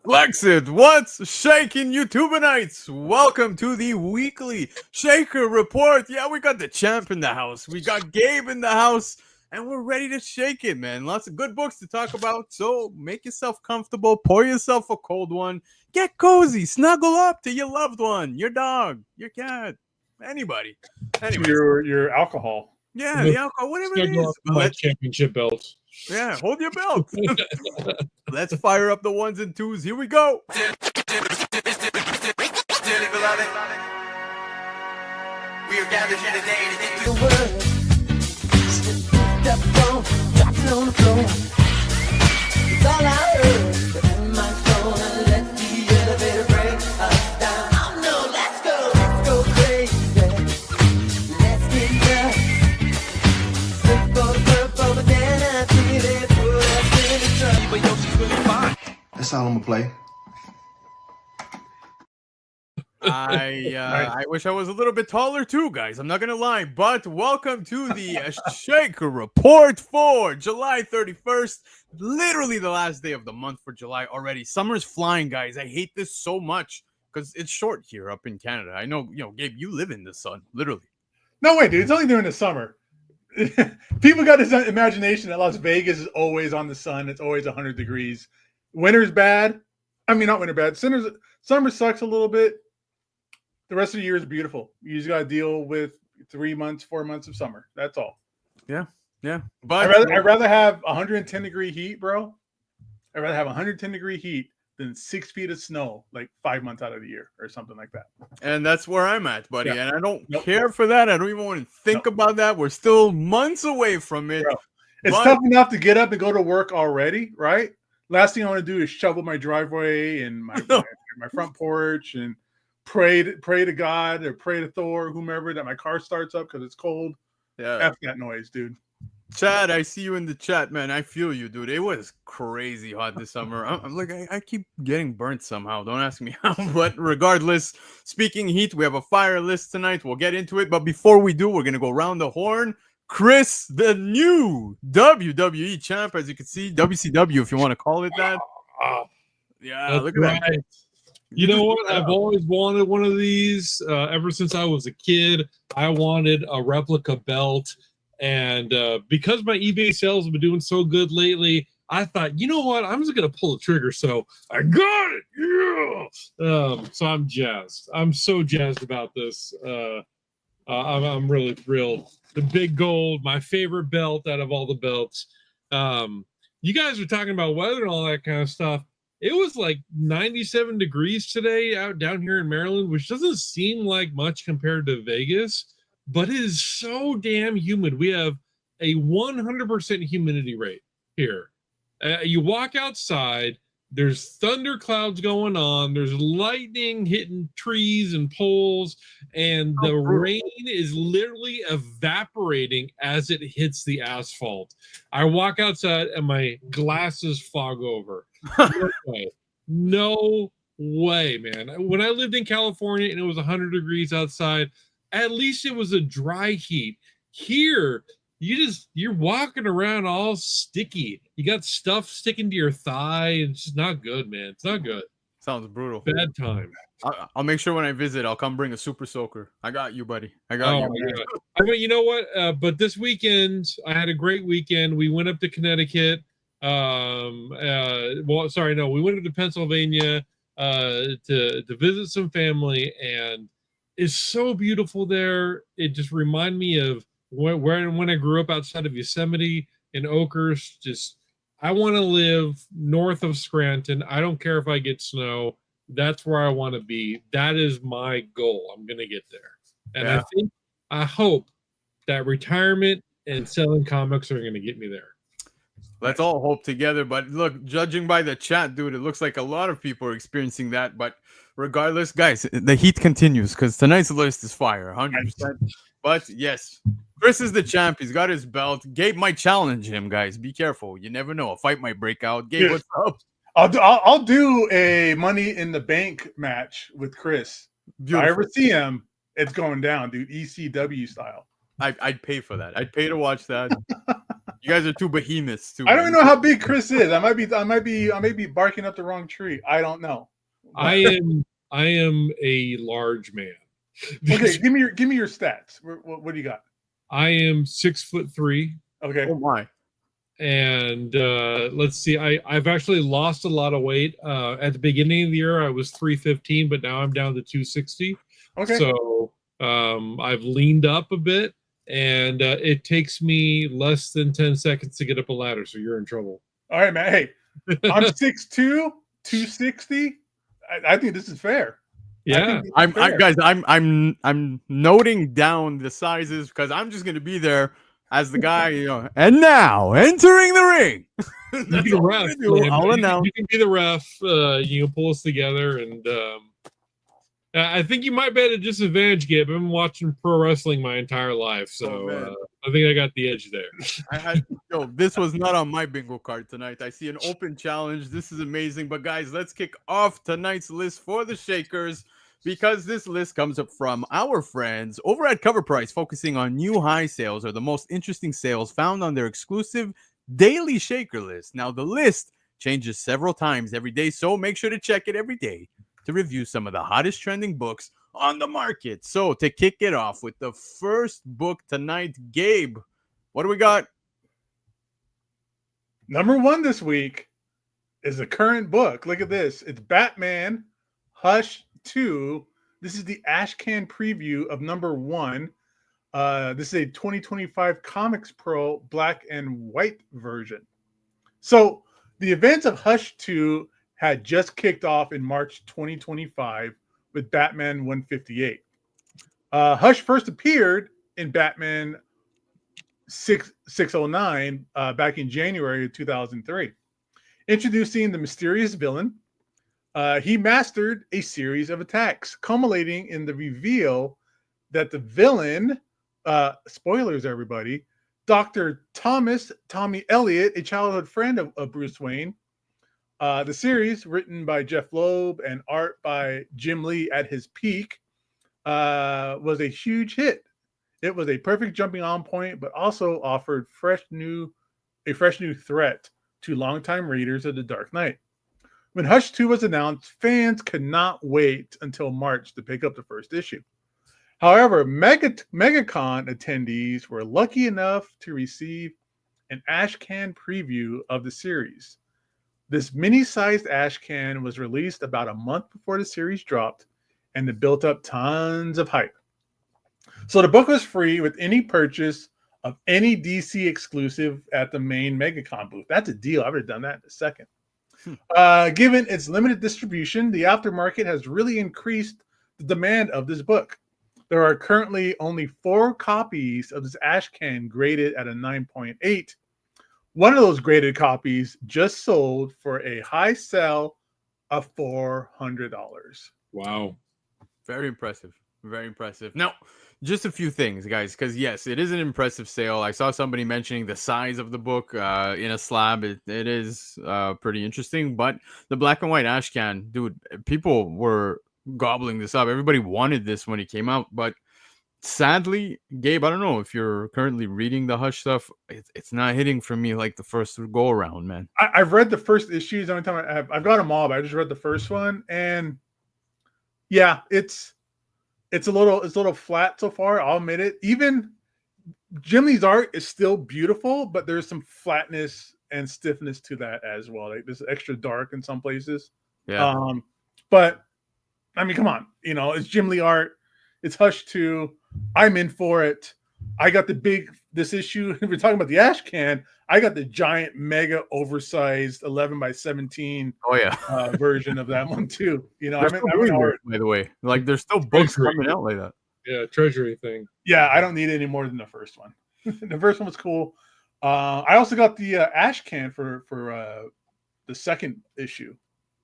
Lexit, what's shaking, YouTuberites? Welcome to the weekly Shaker Report. Yeah, we got the champ in the house. We got Gabe in the house. And we're ready to shake it, man. Lots of good books to talk about. So make yourself comfortable. Pour yourself a cold one. Get cozy. Snuggle up to your loved one, your dog, your cat, anybody. Anyways. Your alcohol. Yeah, the alcohol, whatever it is. My championship belt. Yeah, hold your belt. Let's fire up the ones and twos. Here we go. Dearly beloved, we are gathered here today to get through the word. Step on, drops on the floor. It's all I heard. But am I gonna let the elevator break us down? Oh no, let's go crazy. Let's get nuts. Slip on the purple, but then I feel it put us in the trouble. But yo, she's really fine. That's all I'm gonna play. I wish I was a little bit taller too, guys. I'm not gonna lie, but welcome to the Shaker Report for July 31st. Literally the last day of the month for July already. Summer's flying, guys. I hate this so much because it's short here up in Canada. I know, Gabe, you live in the sun, literally. No way, dude. It's only during the summer. People got this imagination that Las Vegas is always on the sun. It's always 100 degrees. Winter's bad. I mean, not winter bad. Summer sucks a little bit. The rest of the year is beautiful. You just got to deal with 4 months of summer. That's all. Yeah. But I'd rather have 110 degree heat, bro. I'd rather have 110 degree heat than 6 feet of snow, like 5 months out of the year or something like that. And that's where I'm at, buddy. Yeah. And I don't care for that. I don't even want to think about that. We're still months away from it. Bro, it's tough enough to get up and go to work already, right? Last thing I want to do is shovel my driveway and my front porch and pray to God or pray to Thor, whomever, that my car starts up because it's cold. Yeah. F that noise, dude. Chad, I see you in the chat, man. I feel you, dude. It was crazy hot this summer. I'm like, I keep getting burnt somehow. Don't ask me how. But regardless, speaking heat, we have a fire list tonight. We'll get into it. But before we do, we're going to go round the horn. Chris, the new WWE champ, as you can see, WCW, if you want to call it that. Yeah, that's look at right. that. You know what? I've always wanted one of these. Ever since I was a kid, I wanted a replica belt. And because my eBay sales have been doing so good lately, I thought, you know what? I'm just going to pull the trigger. So I got it. Yeah. So I'm jazzed. I'm so jazzed about this. I'm really thrilled. The big gold, my favorite belt out of all the belts. You guys were talking about weather and all that kind of stuff. It was like 97 degrees today out down here in Maryland, which doesn't seem like much compared to Vegas, but it is so damn humid. We have a 100% humidity rate here. You walk outside, there's thunder clouds going on, there's lightning hitting trees and poles, and the rain is literally evaporating as it hits the asphalt. I walk outside and my glasses fog over. No way, man. When I lived in California and it was 100 degrees outside, at least it was a dry heat. Here, you're walking around all sticky. You got stuff sticking to your thigh. It's just not good, man. It's not good. Sounds brutal. Bad time. I'll make sure when I visit, I'll come bring a super soaker. I got you, buddy. I got you. Yeah. I mean, you know what? But this weekend, I had a great weekend. We went up to Connecticut. We went up to Pennsylvania to visit some family, and it's so beautiful there. It just reminded me of when I grew up outside of Yosemite and Oakhurst. Just, I want to live north of Scranton. I don't care if I get snow. That's where I want to be. That is my goal. I'm going to get there. And I hope that retirement and selling comics are going to get me there. Let's all hope together. But look, judging by the chat, dude, it looks like a lot of people are experiencing that. But regardless, guys, the heat continues because tonight's list is fire, 100%. But yes, Chris is the champ. He's got his belt. Gabe might challenge him, guys. Be careful. You never know. A fight might break out. Gabe, what's up? I'll do a Money in the Bank match with Chris. Beautiful. If I ever see him, it's going down, dude. ECW style. I'd pay for that. I'd pay to watch that. You guys are two behemoths too. I don't man. even know how big Chris is. I might be barking up the wrong tree. I don't know. I am a large man. Okay, give me your stats. What do you got? I am 6'3". Okay. Oh my. And let's see, I've actually lost a lot of weight. At the beginning of the year, I was 315, but now I'm down to 260. Okay. So I've leaned up a bit, and it takes me less than 10 seconds to get up a ladder. So you're in trouble. All right, man. Hey, I'm 6'2", 260. I think this is fair. Yeah. I'm noting down the sizes because I'm just gonna be there as the guy, and now entering the ring. You can ref. I'll announce. You can be the ref. You can pull us together, and I think you might be at a disadvantage, Gabe. I've been watching pro wrestling my entire life, so I think I got the edge there. This was not on my bingo card tonight. I see an open challenge. This is amazing. But guys, let's kick off tonight's list for the Shakers, because this list comes up from our friends over at Cover Price, focusing on new high sales or the most interesting sales found on their exclusive daily Shaker list. Now, the list changes several times every day, so make sure to check it every day to review some of the hottest trending books on the market. So to kick it off with the first book tonight, Gabe, what do we got? Number 1 this week is a current book. Look at this. It's Batman Hush 2. This is the Ashcan preview of number 1. This is a 2025 Comics Pro black and white version. So the events of Hush 2 had just kicked off in March 2025 with Batman 158. Hush first appeared in Batman 609 back in January of 2003. Introducing the mysterious villain, he mastered a series of attacks, culminating in the reveal that the villain, spoilers everybody, Dr. Tommy Elliott, a childhood friend of Bruce Wayne. The series, written by Jeff Loeb and art by Jim Lee at his peak, was a huge hit. It was a perfect jumping on point, but also offered a fresh new threat to longtime readers of The Dark Knight. When Hush 2 was announced, fans could not wait until March to pick up the first issue. However, MegaCon attendees were lucky enough to receive an Ashcan preview of the series. This mini-sized Ashcan was released about a month before the series dropped, and it built up tons of hype. So the book was free with any purchase of any DC exclusive at the main MegaCon booth. That's a deal. I would have done that in a second. Given its limited distribution, the aftermarket has really increased the demand of this book. There are currently only 4 copies of this Ashcan graded at a 9.8. One of those graded copies just sold for a high sell of $400. Wow. Very impressive. Very impressive. Now, just a few things, guys, because yes, it is an impressive sale. I saw somebody mentioning the size of the book in a slab. It is pretty interesting, but the black and white Ashcan, dude, people were gobbling this up. Everybody wanted this when it came out, but sadly, Gabe, I don't know if you're currently reading the Hush stuff. It's not hitting for me like the first go around, man. I've read the first issues. The only time I've got them all, but I just read the first one, and yeah, it's a little flat so far. I'll admit it. Even Jim Lee's art is still beautiful, but there's some flatness and stiffness to that as well. Like this extra dark in some places. Yeah. But I mean, come on, it's Jim Lee art. It's Hush 2. I'm in for it. I got this issue. If we're talking about the Ashcan, I got the giant, mega oversized 11 by 17 version of that one too. I'm in by the way. Like there's still books coming out like that. Yeah, treasury thing. Yeah, I don't need any more than the first one. The first one was cool. I also got the Ashcan for the second issue,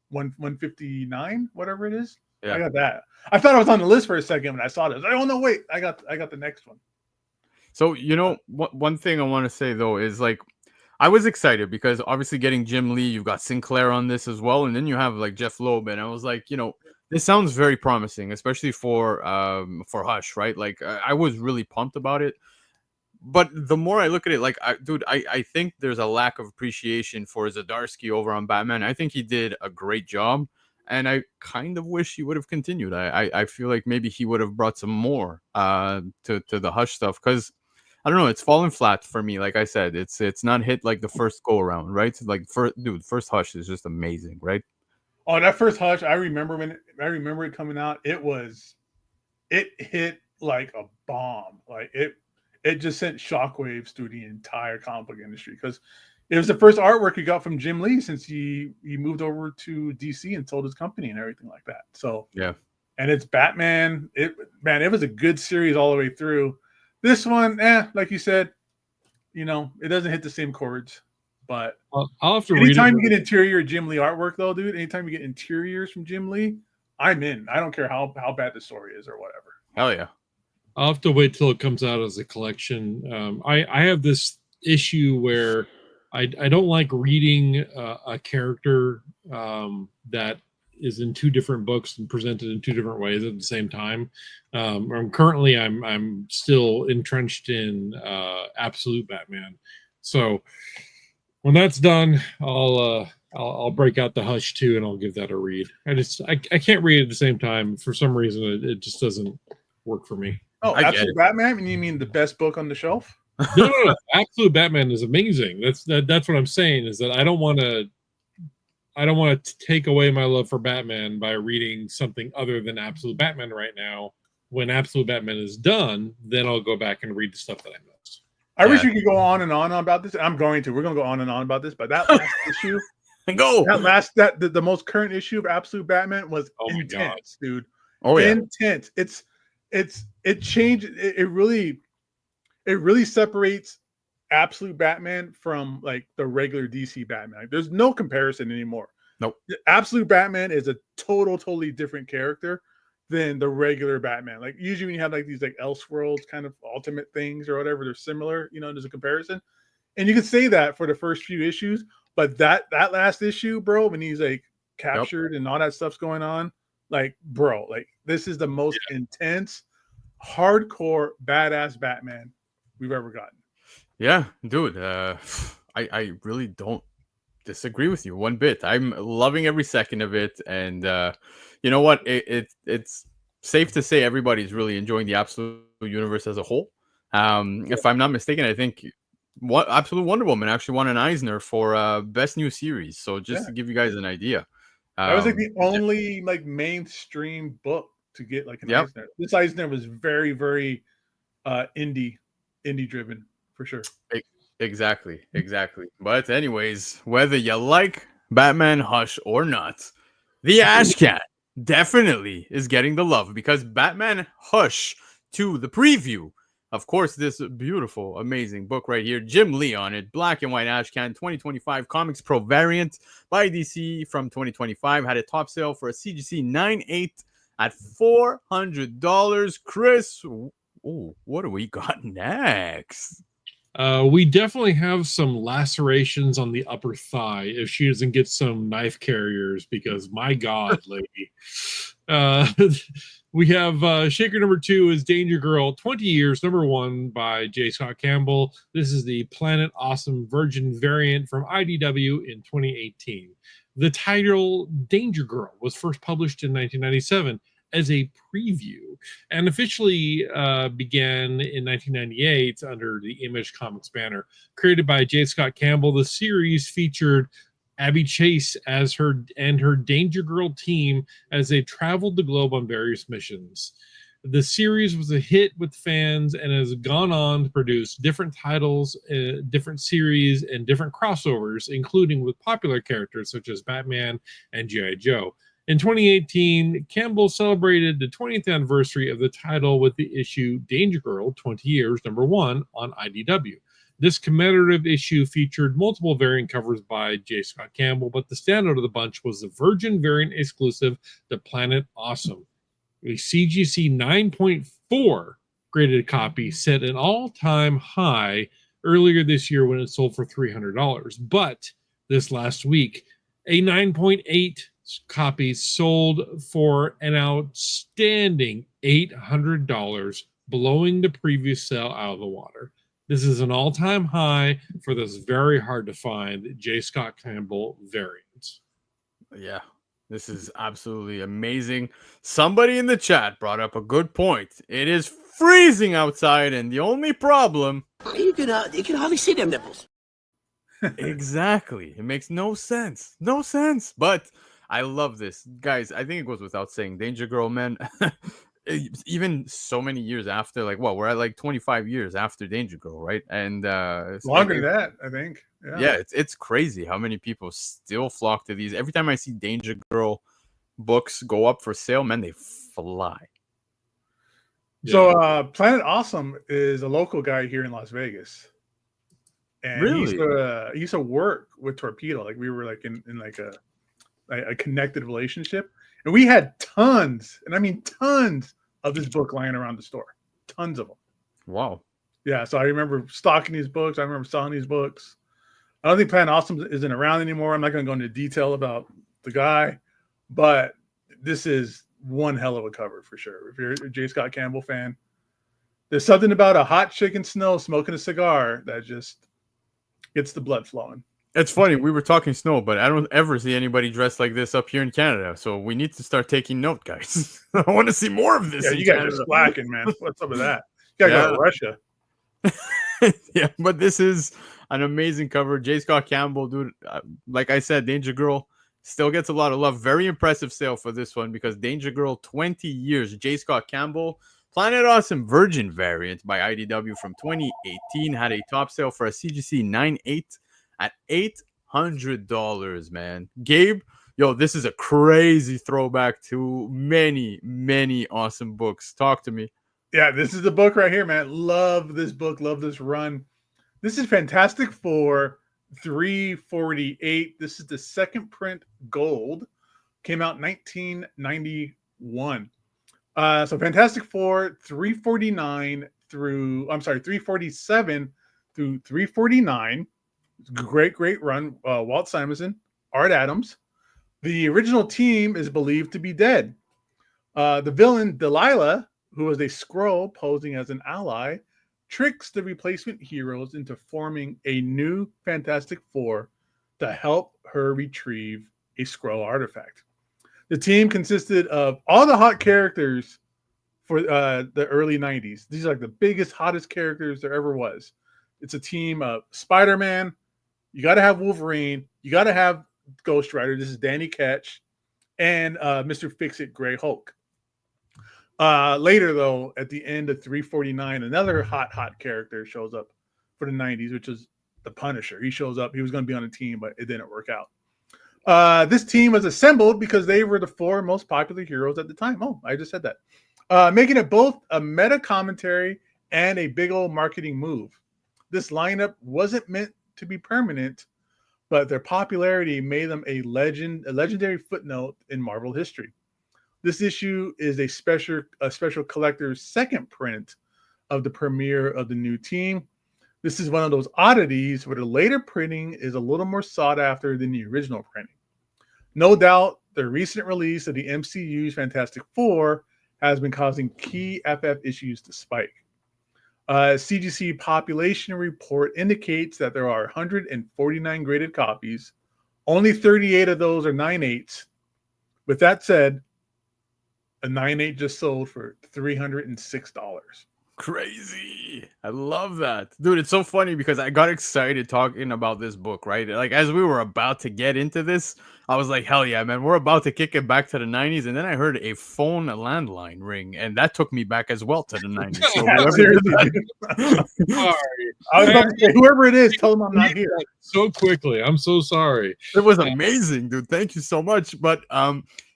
159, whatever it is. Yeah. I got that. I thought I was on the list for a second when I saw this. Oh no, wait! I got the next one. So one thing I want to say though is like I was excited because obviously getting Jim Lee, you've got Sinclair on this as well, and then you have like Jeff Loeb, and I was like, this sounds very promising, especially for Hush, right? Like I was really pumped about it. but the more I look at it, like, I think there's a lack of appreciation for Zdarsky over on Batman. I think he did a great job, and I kind of wish he would have continued. I feel like maybe he would have brought some more to the Hush stuff, because I don't know, it's fallen flat for me. Like I said, it's not hit like the first go around, right? Like, first Hush is just amazing, right? Oh, that first Hush, I remember it coming out. It hit like a bomb. Like it just sent shockwaves through the entire comic book industry, because it was the first artwork he got from Jim Lee since he moved over to DC and sold his company and everything like that. So yeah, and it's Batman. It was a good series all the way through. This one, like you said, it doesn't hit the same chords. But I'll have to read it. Anytime you get interior Jim Lee artwork, though, dude, anytime you get interiors from Jim Lee, I'm in. I don't care how bad the story is or whatever. Hell yeah. I'll have to wait till it comes out as a collection. I have this issue where I don't like reading a character that is in two different books and presented in two different ways at the same time. Currently I'm still entrenched in Absolute Batman. So when that's done, I'll break out the Hush too, and I'll give that a read. I can't read at the same time for some reason. It just doesn't work for me. Oh, Absolute Batman? And you mean the best book on the shelf? No. Absolute Batman is amazing. That's what I'm saying, is that I don't want to take away my love for Batman by reading something other than Absolute Batman right now. When Absolute Batman is done, then I'll go back and read the stuff that I missed. I wish we could go on and on about this. I'm going to. We're going to go on and on about this. But that last issue, the most current issue of Absolute Batman was intense, dude. Oh yeah, intense. It changed. It really separates Absolute Batman from like the regular DC Batman. Like, there's no comparison anymore. Nope. Absolute Batman is a totally different character than the regular Batman. Like, usually when you have like these like Elseworlds kind of ultimate things or whatever, they're similar, there's a comparison. And you could say that for the first few issues, but that last issue, bro, when he's like captured and all that stuff's going on, like, bro, like, this is the most intense, hardcore, badass Batman we've ever gotten. Yeah, dude. I really don't disagree with you one bit. I'm loving every second of it, and you know what? It's safe to say everybody's really enjoying the Absolute universe as a whole. If I'm not mistaken, I think Absolute Wonder Woman actually won an Eisner for best new series. So just to give you guys an idea, that was like the only like mainstream book to get like an Eisner. This Eisner was very, very indie driven for sure. Exactly. But anyways, whether you like Batman Hush or not, the Ash Cat definitely is getting the love, because Batman Hush 2, the preview, of course, this beautiful, amazing book right here, Jim Lee on it, black and white Ash Cat 2025 Comics Pro variant by DC from 2025, had a top sale for a CGC 9.8 at $400. Chris, what do we got next? We definitely have some lacerations on the upper thigh if she doesn't get some knife carriers, because my God, lady. We have Shaker number 2 is Danger Girl 20 Years, number 1 by J. Scott Campbell. This is the Planet Awesome Virgin variant from IDW in 2018. The title Danger Girl was first published in 1997 as a preview and officially began in 1998 under the Image Comics banner. Created by J. Scott Campbell, the series featured Abby Chase as her Danger Girl team as they traveled the globe on various missions. The series was a hit with fans and has gone on to produce different titles, different series, and different crossovers, including with popular characters such as Batman and G.I. Joe. In 2018, Campbell celebrated the 20th anniversary of the title with the issue Danger Girl 20 Years, number 1 on IDW. This commemorative issue featured multiple variant covers by J. Scott Campbell, but the standout of the bunch was the Virgin variant exclusive, The Planet Awesome. A CGC 9.4 graded copy set an all-time high earlier this year when it sold for $300. But this last week, a 9.8 copy sold for an outstanding $800, blowing the previous sale out of the water. This is an all-time high for this very hard to find J. Scott Campbell variant. Yeah, this is absolutely amazing. Somebody in the chat brought up a good point. It is freezing outside, and the only problem... You can hardly see them nipples. Exactly. It makes no sense. No sense. But I love this. Guys, I think it goes without saying. Danger Girl, man. Even so many years after, like, we're at like 25 years after Danger Girl, right? And longer than that, I think. Yeah, it's crazy how many people still flock to these. Every time I see Danger Girl books go up for sale, man, they fly. So Planet Awesome is a local guy here in Las Vegas. And Really? he used to work with Torpedo. Like we were like in like a connected relationship. And we had tons, and I mean tons of this book lying around the store. Tons of them. Wow. Yeah, so I remember stocking these books. I remember selling these books. I don't think Planet Awesome isn't around anymore. I'm not going to go into detail about the guy, but this is one hell of a cover for sure. If you're a J. Scott Campbell fan, there's something about a hot chick in snow smoking a cigar that just gets the blood flowing. It's funny. We were talking snow, but I don't ever see anybody dressed like this up here in Canada. So we need to start taking note, guys. I want to see more of this. Yeah, you guys are slacking, man. What's up with that? You gotta go to Russia. Yeah, but this is an amazing cover. J. Scott Campbell, dude. Like I said, Danger Girl still gets a lot of love. Very impressive sale for this one because Danger Girl, 20 years. J. Scott Campbell, Planet Awesome Virgin variant by IDW from 2018 had a top sale for a CGC 9.8 at $800, man. Gabe, yo, this is a crazy throwback to many, many awesome books. Talk to me. Yeah, this is the book right here, man. Love this book. Love this run. This is Fantastic Four 348. This is the second print gold. Came out 1991. So Fantastic Four 347 through 349. Great run. Walt Simonson, Art Adams. The original team is believed to be dead. The villain Delilah, who was a Skrull posing as an ally, tricks the replacement heroes into forming a new Fantastic Four to help her retrieve a Skrull artifact. The team consisted of all the hot characters for the early 90s. These are like the biggest, hottest characters there ever was. It's a team of Spider-Man. You got to have Wolverine. You got to have Ghost Rider. This is Danny Ketch. And Mr. Fix-It Gray Hulk. Later, though, at the end of 349, another hot character shows up for the 90s, which is the Punisher. He shows up. He was going to be on a team, but it didn't work out. This team was assembled because they were the four most popular heroes at the time. Oh, I just said that. Making it both a meta commentary and a big old marketing move. This lineup wasn't meant to be permanent, but their popularity made them a legendary footnote in Marvel history. This issue is a special collector's second print of the premiere of the new team. This is one of those oddities where the later printing is a little more sought after than the original printing. No doubt, the recent release of the MCU's Fantastic Four has been causing key FF issues to spike. CGC population report indicates that there are 149 graded copies. Only 38 of those are 9.8s. With that said, a 9.8 just sold for $306. Crazy. I love that. Dude, it's so funny because I got excited talking about this book, right? Like, as we were about to get into this, I was like, hell yeah, man, we're about to kick it back to the 90s. And then I heard a landline ring, and that took me back as well to the 90s. So Sorry. I was about to say, whoever it is, tell them I'm not here. So quickly. I'm so sorry. It was amazing, dude. Thank you so much. But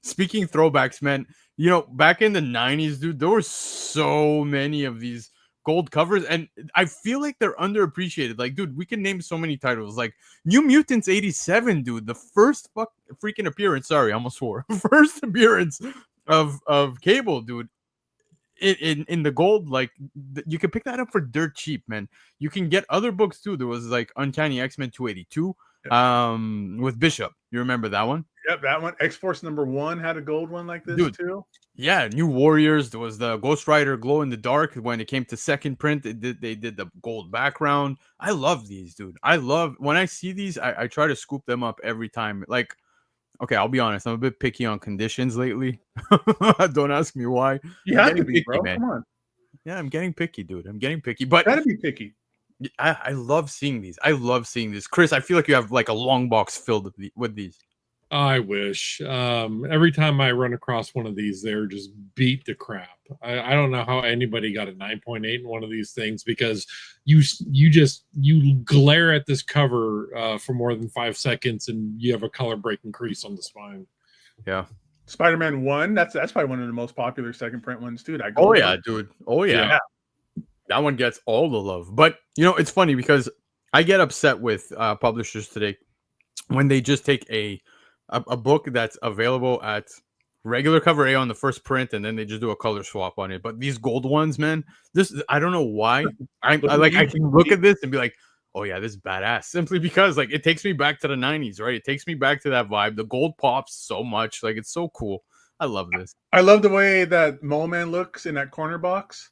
speaking throwbacks, man, you know, back in the 90s, dude, there were so many of these gold covers, and I feel like they're underappreciated. Like, dude, we can name so many titles. Like New Mutants 87, dude, the first freaking appearance. Sorry, I almost swore. First appearance of Cable, dude. In the gold, like you can pick that up for dirt cheap, man. You can get other books too. There was like Uncanny X-Men 282 with Bishop. You remember that one? Yep, that one. X-Force #1 had a gold one like this Dude. too. Yeah, New Warriors. There was the Ghost Rider Glow in the Dark. When it came to second print, they did the gold background. I love these, dude. I love when I see these. I try to scoop them up every time. Like, okay, I'll be honest. I'm a bit picky on conditions lately. Don't ask me why. You I'm have to getting be, picky, bro. man. Come on, Yeah, I'm getting picky, dude. I'm getting picky. But gotta be picky. I love seeing these. I love seeing this. Chris, I feel like you have like a long box filled with these. I wish. Every time I run across one of these, they're just beat to crap. I don't know how anybody got a 9.8 in one of these things, because you glare at this cover for more than 5 seconds and you have a color breaking crease on the spine. Yeah. Spider-Man 1. That's probably one of the most popular second print ones, dude. Oh yeah, dude. Oh yeah. Yeah. That one gets all the love. But you know, it's funny because I get upset with publishers today when they just take a book that's available at regular cover A on the first print, and then they just do a color swap on it. But these gold ones, man, this I don't know why. I can look at this and be like, oh yeah, this is badass. Simply because like it takes me back to the 90s, right? It takes me back to that vibe. The gold pops so much, like it's so cool. I love this. I love the way that Mole Man looks in that corner box,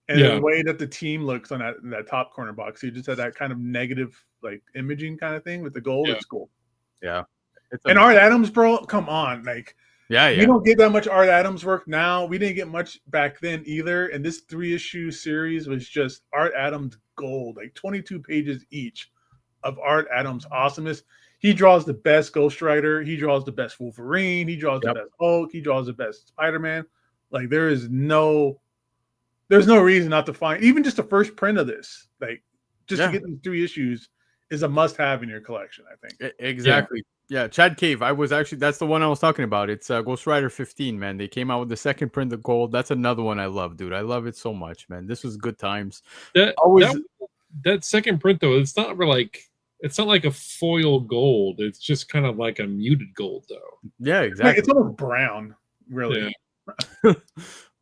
and Yeah. the way that the team looks on that top corner box. You just had that kind of negative like imaging kind of thing with the gold. Yeah. It's cool. Yeah. And Art Adams, bro, come on, like yeah. we don't get that much Art Adams work now. We didn't get much back then either. And this 3-issue series was just Art Adams gold, like 22 pages each of Art Adams awesomeness. He draws the best Ghost Rider. He draws the best Wolverine. He draws the best Hulk. He draws the best Spider-Man. Like there's no reason not to find even just the first print of this. Like just to get these 3 issues is a must-have in your collection, I think. Exactly. Yeah, Chad Cave. That's the one I was talking about. It's Ghost Rider 15, man. They came out with the second print of gold. That's another one I love, dude. I love it so much, man. This was good times. That second print though, it's not like a foil gold. It's just kind of like a muted gold though. Yeah, exactly. It's almost brown, really. Yeah.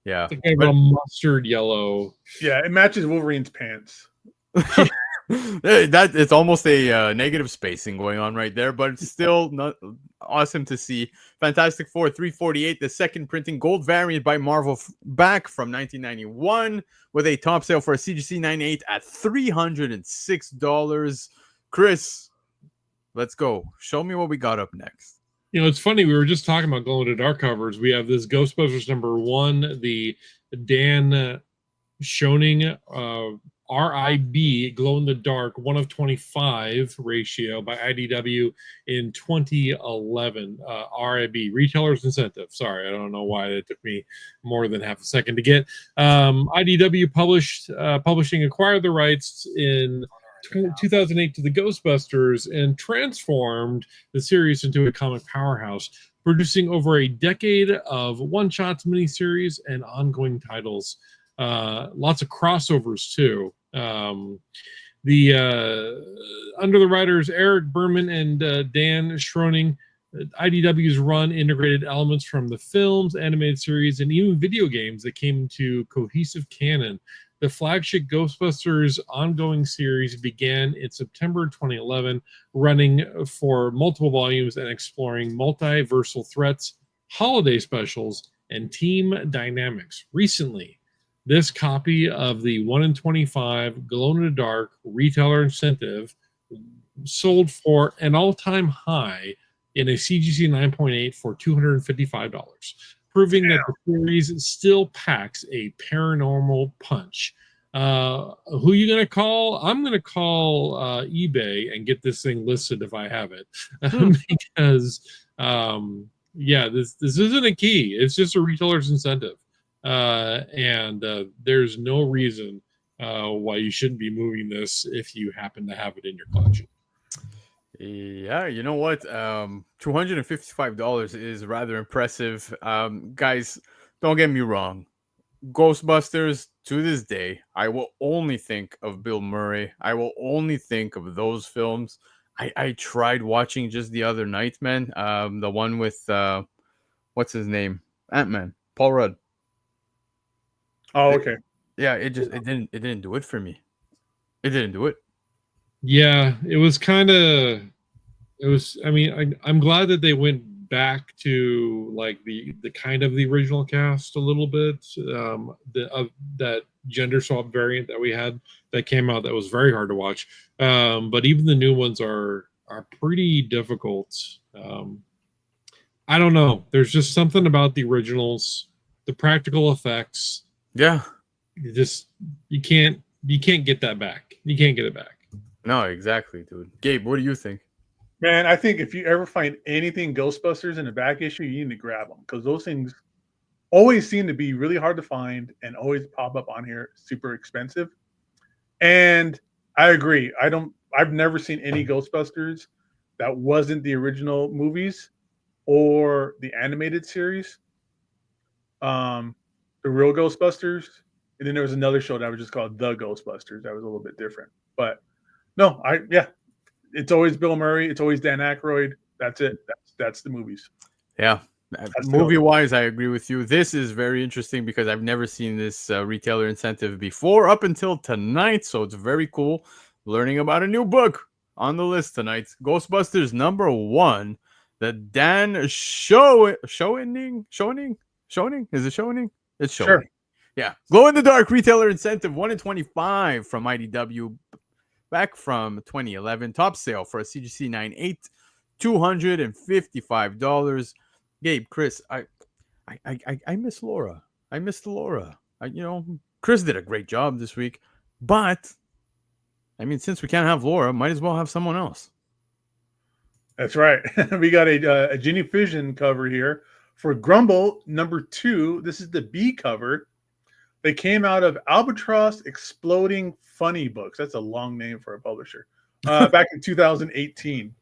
Yeah. It's kind of a mustard yellow. Yeah, it matches Wolverine's pants. That it's almost a negative spacing going on right there, but it's still not awesome to see. Fantastic Four 348, the second printing gold variant by Marvel, back from 1991 with a top sale for a CGC 98 at $306. Chris, let's go. Show me what we got up next. You know, it's funny. We were just talking about glow in the dark covers. We have this Ghostbusters #1, the Dan Schoening RIB glow in the dark 1 of 25 ratio by IDW in 2011. RIB retailers incentive. Sorry, I don't know why it took me more than half a second to get. IDW publishing acquired the rights in 2008 to the Ghostbusters and transformed the series into a comic powerhouse, producing over a decade of one-shots, miniseries, and ongoing titles. Lots of crossovers too. Under the writers Eric Berman and Dan Schroning, IDW's run integrated elements from the films, animated series, and even video games that came into cohesive canon. The flagship Ghostbusters ongoing series began in September 2011, running for multiple volumes and exploring multiversal threats, holiday specials, and team dynamics. Recently, this copy of the 1 in 25 glow in the dark retailer incentive sold for an all-time high in a CGC 9.8 for $255, proving that the series still packs a paranormal punch. Who you gonna call? I'm gonna call eBay and get this thing listed if I have it, because this isn't a key. It's just a retailer's incentive. And there's no reason why you shouldn't be moving this if you happen to have it in your collection. Yeah, you know what? $255 is rather impressive. Guys, don't get me wrong. Ghostbusters, to this day, I will only think of Bill Murray. I will only think of those films. I tried watching just the other night, man. The one with what's his name? Ant-Man, Paul Rudd. Oh, okay. It didn't do it for me. It didn't do it. Yeah, it was. I mean, I'm glad that they went back to like the kind of the original cast a little bit. That gender swap variant that we had that came out that was very hard to watch. But even the new ones are pretty difficult. I don't know. There's just something about the originals, the practical effects. Yeah. You can't get that back. You can't get it back. No, exactly, dude. Gabe, what do you think? Man, I think if you ever find anything Ghostbusters in the back issue, you need to grab them because those things always seem to be really hard to find and always pop up on here super expensive. And I agree. I've never seen any Ghostbusters that wasn't the original movies or the animated series. The real Ghostbusters. And then there was another show that was just called The Ghostbusters. That was a little bit different. But no, it's always Bill Murray. It's always Dan Aykroyd. That's it. That's the movies. Yeah. Movie-wise, I agree with you. This is very interesting because I've never seen this retailer incentive before up until tonight. So it's very cool learning about a new book on the list tonight. Ghostbusters #1. The Dan Schoening? Is it Schoening? It's Schoening. Sure. Yeah. Glow in the Dark retailer incentive 1 in 25 from IDW. Back from 2011. Top sale for a CGC 9.8. $255. Gabe, Chris, I miss Laura. I missed Laura. Chris did a great job this week. But, I mean, since we can't have Laura, might as well have someone else. That's right. We got a Jenny Frison cover here for Grumble #2. This is the B cover. They came out of Albatross Exploding Funny Books. That's a long name for a publisher. Back in 2018.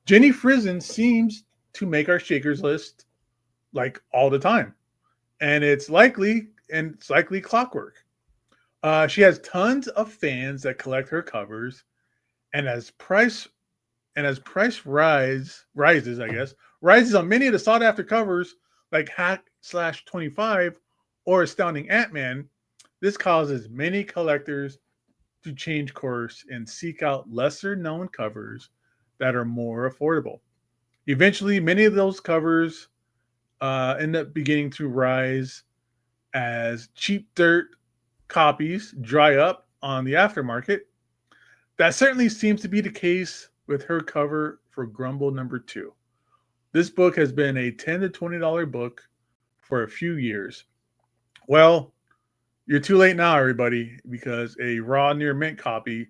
Jenny Frison seems to make our Shakers list like all the time. And it's likely clockwork. She has tons of fans that collect her covers. And as price rises on many of the sought after covers like Hack/25 or Astounding Ant-Man, this causes many collectors to change course and seek out lesser known covers that are more affordable. Eventually, many of those covers end up beginning to rise as cheap dirt copies dry up on the aftermarket. That certainly seems to be the case with her cover for Grumble #2. This book has been a $10 to $20 book for a few years. Well, you're too late now, everybody, because a raw near mint copy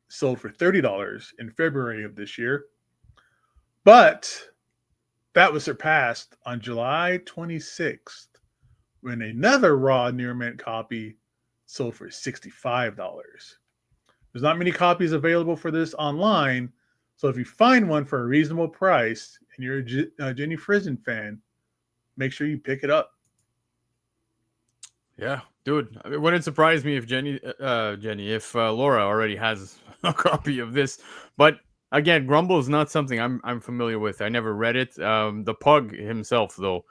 sold for $30 in February of this year. But that was surpassed on July 26th when another raw near mint copy sold for $65. There's not many copies available for this online, so if you find one for a reasonable price and you're a Jenny Frison fan, make sure you pick it up. Yeah, dude. It wouldn't surprise me if Laura already has a copy of this. But again, Grumble is not something I'm familiar with. I never read it. The pug himself, though.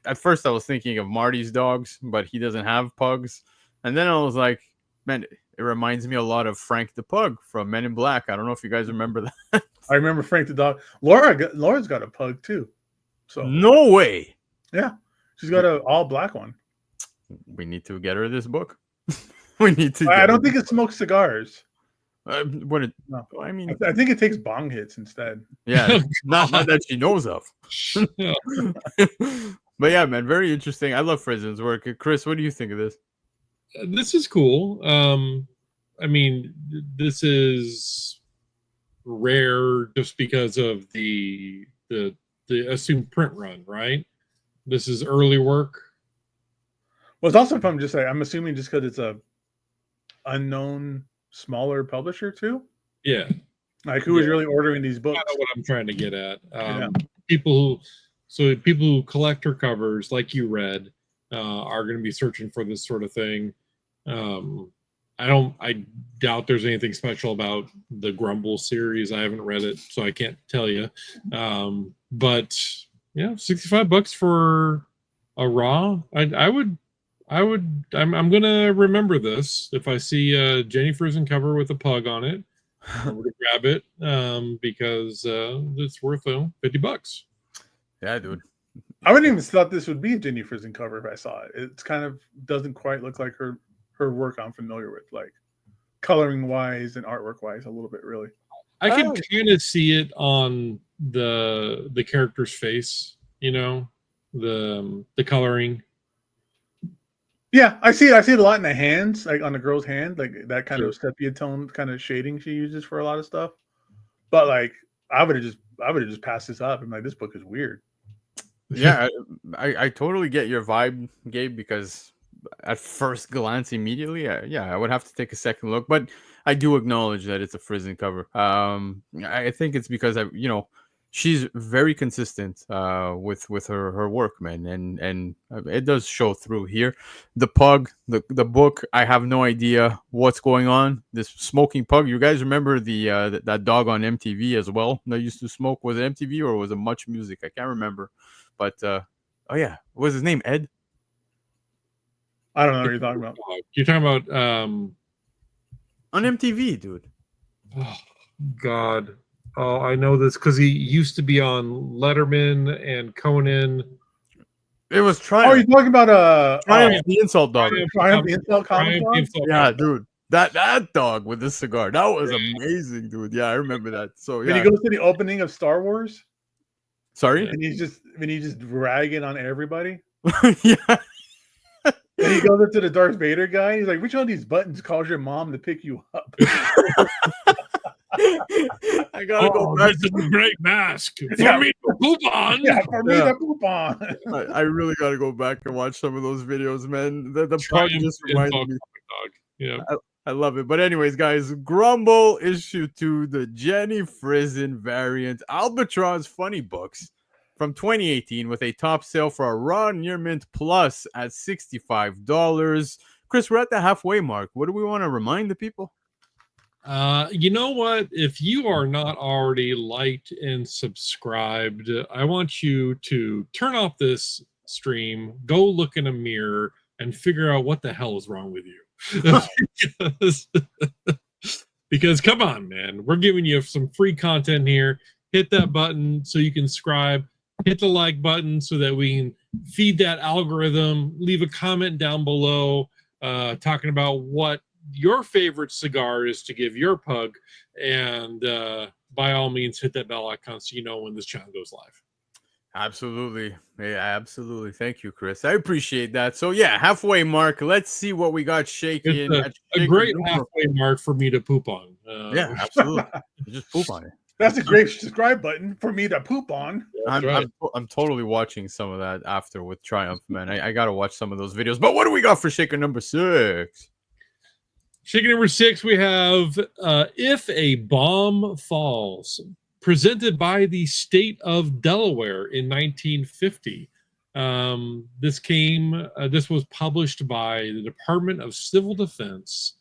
At first, I was thinking of Marty's dogs, but he doesn't have pugs. And then I was like, man, it reminds me a lot of Frank the Pug from Men in Black. I don't know if you guys remember that. I remember Frank the dog. Laura's got a pug too. So no way. Yeah, she's got an all black one. We need to get her this book. We need to. I don't think it smokes cigars. No. I mean, I think it takes bong hits instead. Yeah, not that she knows of. But yeah, man, very interesting. I love Frison's work. Chris, what do you think of this? This is cool. I mean, this is rare just because of the assumed print run, right? This is early work. Well, it's also fun. I'm assuming just because it's a unknown smaller publisher too. Yeah, like who is really ordering these books? That's what I'm trying to get at. People who collect her covers, like you read, are going to be searching for this sort of thing. I doubt there's anything special about the Grumble series. I haven't read it, so I can't tell you. But yeah, $65 for a raw. I'm gonna remember this if I see a Jenny Frison cover with a pug on it. I'm gonna grab it because it's worth $50. Yeah, dude. I wouldn't even thought this would be a Jenny Frison cover if I saw it. It's kind of doesn't quite look like her work I'm familiar with, like coloring wise and artwork wise, a little bit really. I can kind of see it on the character's face, you know, the coloring. Yeah, I see it a lot in the hands, like on the girl's hand, like that kind of sepia tone kind of shading she uses for a lot of stuff. But like, I would have just passed this up and like, this book is weird. Yeah, I totally get your vibe, Gabe, because at first glance, immediately, I would have to take a second look, but I do acknowledge that it's a Frison cover. I think it's because she's very consistent with her work, man, and it does show through here. The pug, the book, I have no idea what's going on. This smoking pug, you guys remember that dog on MTV as well that used to smoke? Was it MTV or was it Much Music? I can't remember, but oh yeah, what was his name? Ed? I don't know what you're talking about. You're talking about on MTV, dude. Oh God. Oh, I know this because he used to be on Letterman and Conan. It was Triumph. Oh, you're talking about Triumph, the insult dog. Triumph the insult comic dog? Yeah, dude. That dog with the cigar. That was amazing, dude. Yeah, I remember that. So yeah. When he goes to the opening of Star Wars. Sorry? And he's just ragging on everybody. Yeah. And he goes up to the Darth Vader guy. He's like, which one of these buttons calls your mom to pick you up? I gotta go back. This is a great mask for me to poop on. Yeah, for me to poop on. I really gotta go back and watch some of those videos, man. The part just reminded me. Dog. Yeah, I love it. But anyways, guys, Grumble issue 2, the Jenny Frison variant Albatross funny books from 2018 with a top sale for a raw near mint plus at $65. Chris, we're at the halfway mark. What do we want to remind the people? You know what? If you are not already liked and subscribed, I want you to turn off this stream, go look in a mirror, and figure out what the hell is wrong with you. because come on, man, we're giving you some free content here. Hit that button so you can subscribe. Hit the like button so that we can feed that algorithm. Leave a comment down below talking about what your favorite cigar is to give your pug, and by all means hit that bell icon so you know when this channel goes live. Absolutely. Yeah, absolutely. Thank you, Chris. I appreciate that. So yeah, halfway mark. Let's see what we got shaking. It's a great halfway mark for me to poop on. Yeah, absolutely. Just poop on it. That's a great subscribe button for me to poop on. I'm totally watching some of that after with Triumph, man. I gotta watch some of those videos. But what do we got for shaker number 6? Shaker number 6, we have If a Bomb Falls, presented by the state of Delaware in 1950. This was published by the Department of Civil Defense,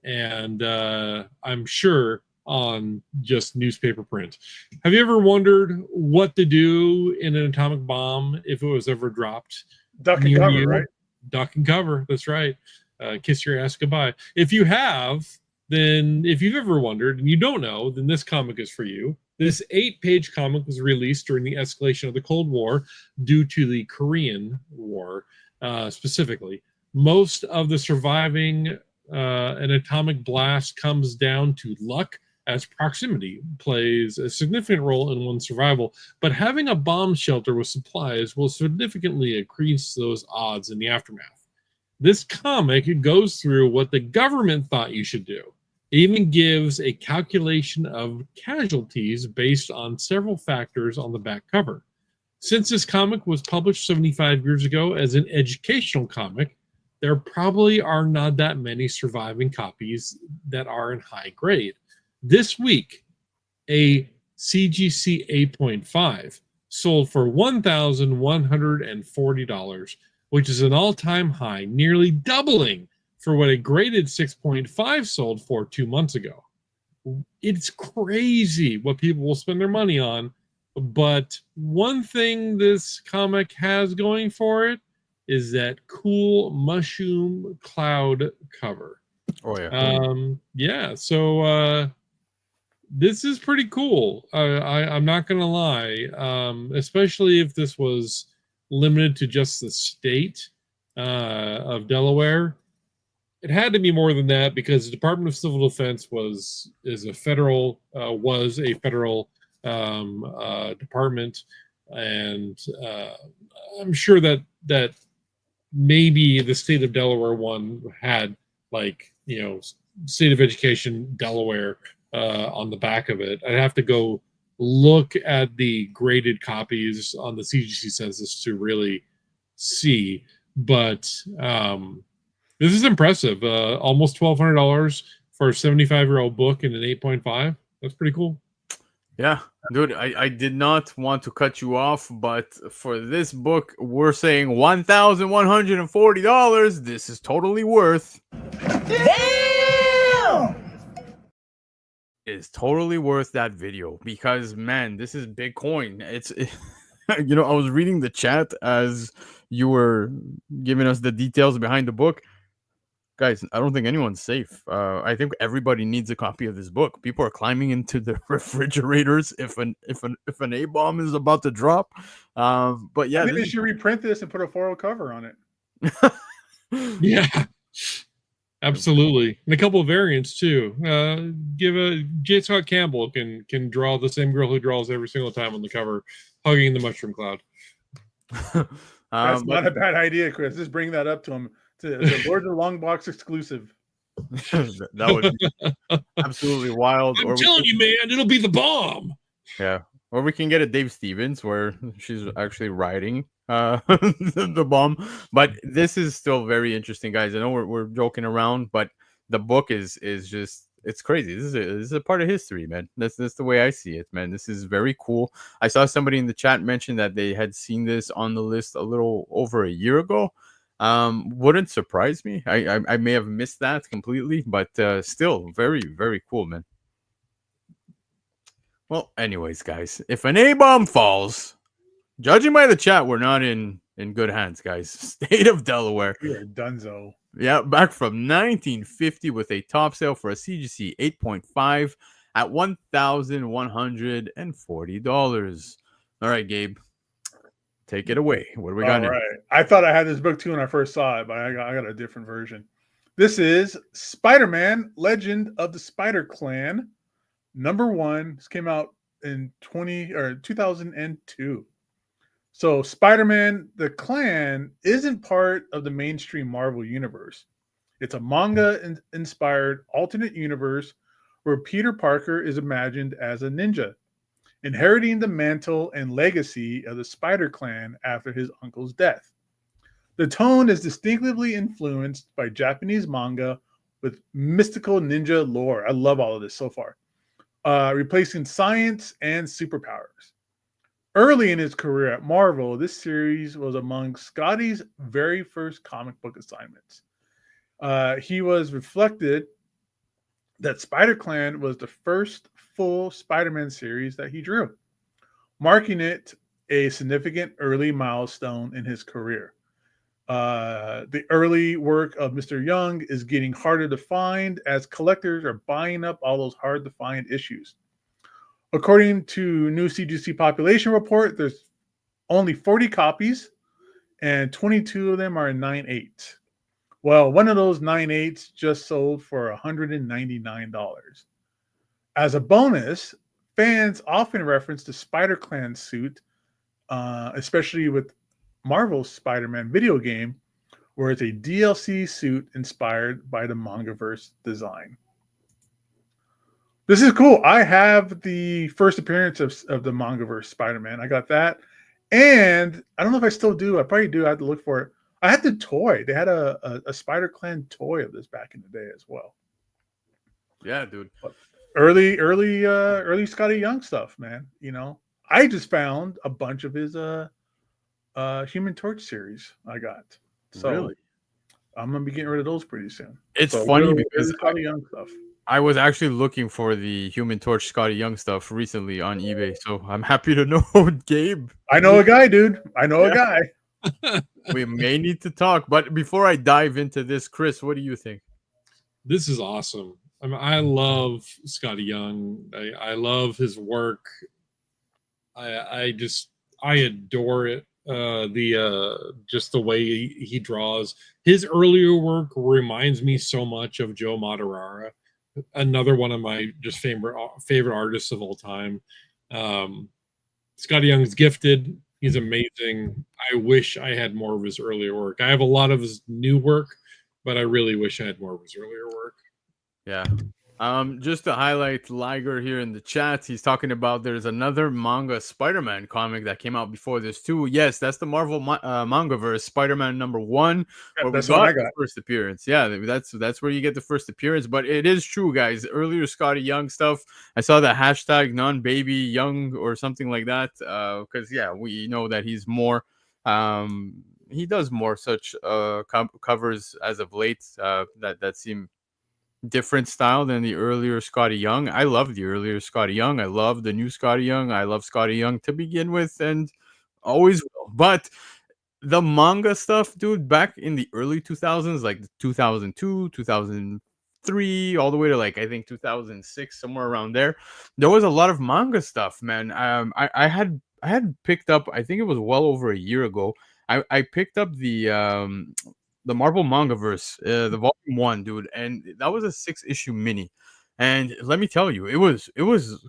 and I'm sure on just newspaper print. Have you ever wondered what to do in an atomic bomb if it was ever dropped? Duck and cover, right? Duck and cover, that's right. Kiss your ass goodbye. If you have, then if you've ever wondered and you don't know, then this comic is for you. This 8-page comic was released during the escalation of the Cold War due to the Korean War specifically. Most of the surviving an atomic blast comes down to luck, as proximity plays a significant role in one's survival, but having a bomb shelter with supplies will significantly increase those odds in the aftermath. This comic goes through what the government thought you should do. It even gives a calculation of casualties based on several factors on the back cover. Since this comic was published 75 years ago as an educational comic, there probably are not that many surviving copies that are in high grade. This week, a CGC 8.5 sold for $1,140, which is an all-time high, nearly doubling for what a graded 6.5 sold for 2 months ago. It's crazy what people will spend their money on, but one thing this comic has going for it is that cool mushroom cloud cover. Oh, yeah. Yeah, so this is pretty cool. I'm not gonna lie, especially if this was limited to just the state of Delaware. It had to be more than that because the Department of Civil Defense was a federal department, and I'm sure that maybe the state of Delaware one had, like, state of education Delaware on the back of it. I'd have to go look at the graded copies on the CGC census to really see, but this is impressive. Almost $1,200 for a 75-year-old book and an 8.5. That's pretty cool. Yeah, dude, I did not want to cut you off, but for this book, we're saying $1,140. This is totally worth. Damn! Is totally worth that video because, man, this is big coin. It's I was reading the chat as you were giving us the details behind the book. Guys, I don't think anyone's safe. I think everybody needs a copy of this book. People are climbing into the refrigerators if an A-bomb is about to drop. But yeah, I think they should reprint this and put a foil cover on it. Yeah, absolutely, and a couple of variants too. J. Scott Campbell can draw the same girl who draws every single time on the cover, hugging the mushroom cloud. That's not a bad idea, Chris. Just bring that up to him. The Lord of the Long Box exclusive. That would be absolutely wild. I'm telling you, man, it'll be the bomb. Yeah, or we can get a Dave Stevens where she's actually riding the bomb. But this is still very interesting, guys. I know we're joking around, but the book is just, it's crazy. This is a part of history, man. That's the way I see it, man. This is very cool. I saw somebody in the chat mention that they had seen this on the list a little over a year ago. Wouldn't surprise me. I may have missed that completely, but still very, very cool, man. Well, anyways, guys, if an A-bomb falls, judging by the chat, we're not in good hands, guys. State of Delaware. We are donezo. Yeah, back from 1950 with a top sale for a CGC 8.5 at $1,140. All right, Gabe. Take it away. What do we got? All right. I thought I had this book too when I first saw it, but I got a different version. This is Spider-Man: Legend of the Spider Clan, #1. This came out in 2002. So Spider-Man: The Clan isn't part of the mainstream Marvel universe. It's a manga-inspired alternate universe where Peter Parker is imagined as a ninja, inheriting the mantle and legacy of the Spider Clan after his uncle's death. The tone is distinctively influenced by Japanese manga with mystical ninja lore. I love all of this so far. Replacing science and superpowers. Early in his career at Marvel, this series was among Scotty's very first comic book assignments. He was reflected that Spider Clan was the first full Spider-Man series that he drew, marking it a significant early milestone in his career. The early work of Mr. Young is getting harder to find as collectors are buying up all those hard-to-find issues. According to new CGC population report, there's only 40 copies, and 22 of them are 9/8. Well, one of those 9/8s just sold for $199. As a bonus, fans often reference the Spider Clan suit, especially with Marvel's Spider-Man video game, where it's a DLC suit inspired by the Mangaverse design. This is cool. I have the first appearance of the Mangaverse Spider-Man. I got that. And I don't know if I still do. I probably do. I have to look for it. I had the toy. They had a Spider Clan toy of this back in the day as well. Yeah, dude. Early Scotty Young stuff, man. I just found a bunch of his Human Torch series I got. So really? I'm gonna be getting rid of those pretty soon. It's funny because Scotty Young stuff. I was actually looking for the Human Torch Scotty Young stuff recently on eBay, so I'm happy to know, Gabe. I know a guy, dude. I know a guy. We may need to talk, but before I dive into this, Chris, what do you think? This is awesome. I mean, I love Scotty Young. I love his work. I adore it. Just the way he draws. His earlier work reminds me so much of Joe Madureira, another one of my just favorite artists of all time. Scotty Young's gifted. He's amazing. I wish I had more of his earlier work. I have a lot of his new work, but I really wish I had more of his earlier work. Yeah. Just to highlight Liger here in the chat, he's talking about there's another Manga Spider-Man comic that came out before this too. Yes, that's the Marvel Mangaverse Spider-Man #1. Yeah, that's what I got. The first appearance. Yeah, that's where you get the first appearance. But it is true, guys. Earlier Scotty Young stuff. I saw the hashtag non-baby young or something like that. Because yeah, we know that he's more. He does more such covers as of late. That seem different style than the earlier Scotty Young. I love the earlier Scotty Young. I love the new Scotty Young. I love Scotty Young to begin with and always will. But the manga stuff, dude, back in the early 2000s, like 2002, 2003, all the way to like I think 2006, somewhere around there was a lot of manga stuff, man. I had picked up, I think it was well over a year ago. I picked up the Marvel Mangaverse, the volume 1, dude, and that was a 6-issue mini. And let me tell you, it was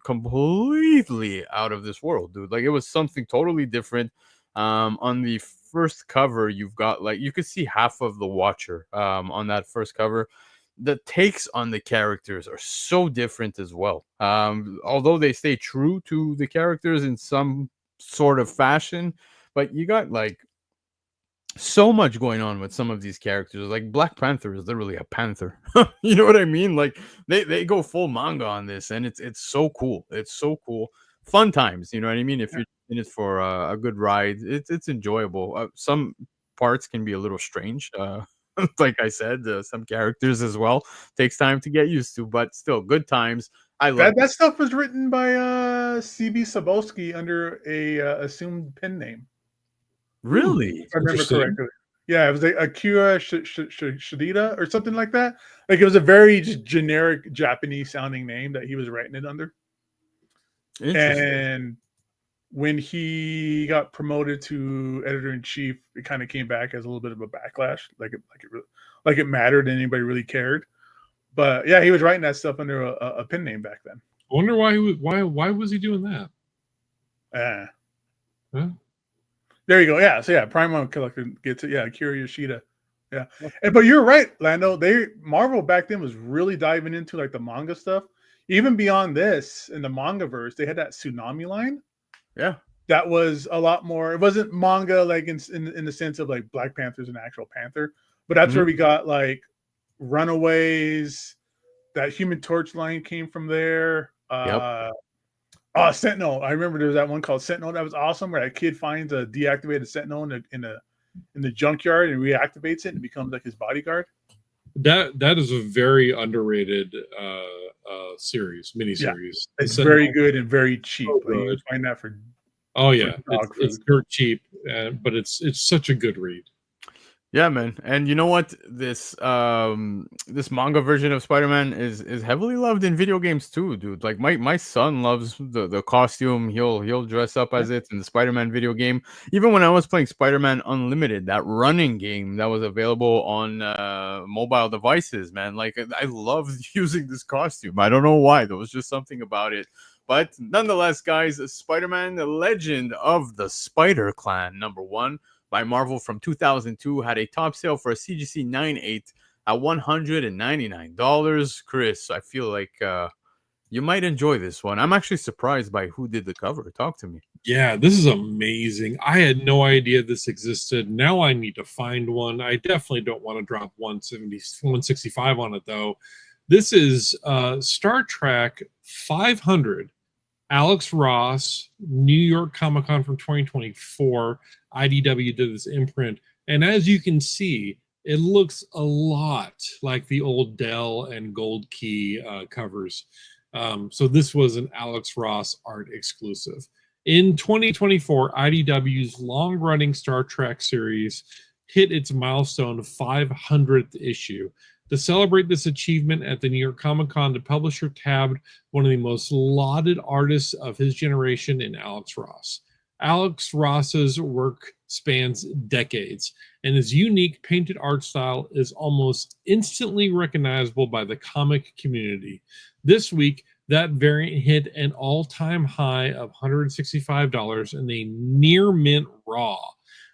completely out of this world, dude. Like it was something totally different. On the first cover, you've got like you could see half of the Watcher on that first cover. The takes on the characters are so different as well. Although they stay true to the characters in some sort of fashion, but you got like so much going on with some of these characters. Like Black Panther is literally a panther. You know what I mean? Like they go full manga on this, and it's so cool. It's so cool. Fun times, you know what I mean? If you're in it for a good ride, it's enjoyable. Some parts can be a little strange. Like I said, some characters as well takes time to get used to, but still good times. I love that stuff was written by CB Cebulski under a assumed pen name. Really? If I remember correctly. Yeah, it was like Akira Shidida or something like that. Like it was a very just generic Japanese sounding name that he was writing it under. And when he got promoted to editor in chief, it kind of came back as a little bit of a backlash, like it mattered and anybody really cared. But yeah, he was writing that stuff under a pen name back then. I wonder why was he doing that? Huh? There you go. Yeah. So yeah, Prime Collector gets it. Yeah, Akira Yoshida. Yeah. But you're right, Lando. Marvel back then was really diving into like the manga stuff. Even beyond this, in the Mangaverse, they had that Tsunami line. Yeah. That was a lot more. It wasn't manga like in the sense of like Black Panther's an actual panther, but that's where we got like Runaways. That Human Torch line came from there. Sentinel. I remember there was that one called Sentinel that was awesome, where that kid finds a deactivated Sentinel in the junkyard and reactivates it and becomes like his bodyguard. That is a very underrated miniseries. Yeah, it's very good and very cheap. Like, you can find that for it's dirt cheap, but it's such a good read. Yeah, man. And you know what? This manga version of Spider-Man is heavily loved in video games too, dude. Like my son loves the costume. He'll dress up as it in the Spider-Man video game. Even when I was playing Spider-Man Unlimited, that running game that was available on mobile devices, man. Like I loved using this costume. I don't know why. There was just something about it. But nonetheless, guys, Spider-Man: The Legend of the Spider Clan #1 by Marvel from 2002 had a top sale for a CGC 9.8 at $199. Chris, I feel like you might enjoy this one. I'm actually surprised by who did the cover. Talk to me. Yeah, this is amazing. I had no idea this existed. Now I need to find one. I definitely don't want to drop 165 on it, though. This is Star Trek 500. Alex Ross, New York Comic Con from 2024. IDW did this imprint. And as you can see, it looks a lot like the old Dell and Gold Key covers. So this was an Alex Ross art exclusive. In 2024, IDW's long-running Star Trek series hit its milestone 500th issue. To celebrate this achievement at the New York Comic Con, the publisher tabbed one of the most lauded artists of his generation in Alex Ross. Alex Ross's work spans decades, and his unique painted art style is almost instantly recognizable by the comic community. This week, that variant hit an all-time high of $165 in a near mint raw,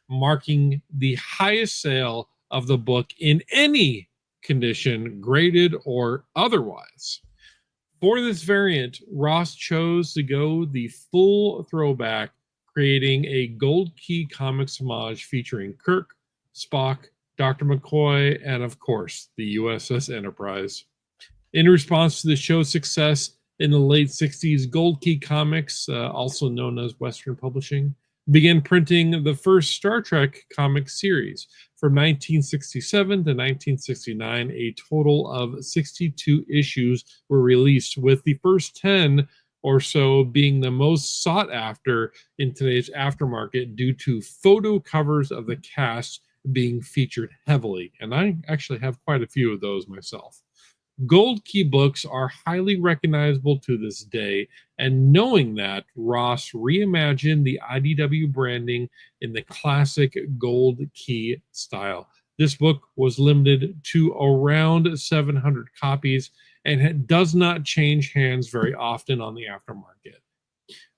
marking the highest sale of the book in any condition, graded or otherwise. For this variant, Ross chose to go the full throwback, creating a Gold Key Comics homage featuring Kirk, Spock, Dr. McCoy, and of course, the USS Enterprise. In response to the show's success in the late 60s, Gold Key Comics, also known as Western Publishing, began printing the first Star Trek comic series. From 1967 to 1969, a total of 62 issues were released, with the first 10 or so being the most sought after in today's aftermarket due to photo covers of the cast being featured heavily. And I actually have quite a few of those myself. Gold Key books are highly recognizable to this day, and knowing that, Ross reimagined the IDW branding in the classic Gold Key style. This book was limited to around 700 copies, and it does not change hands very often on the aftermarket.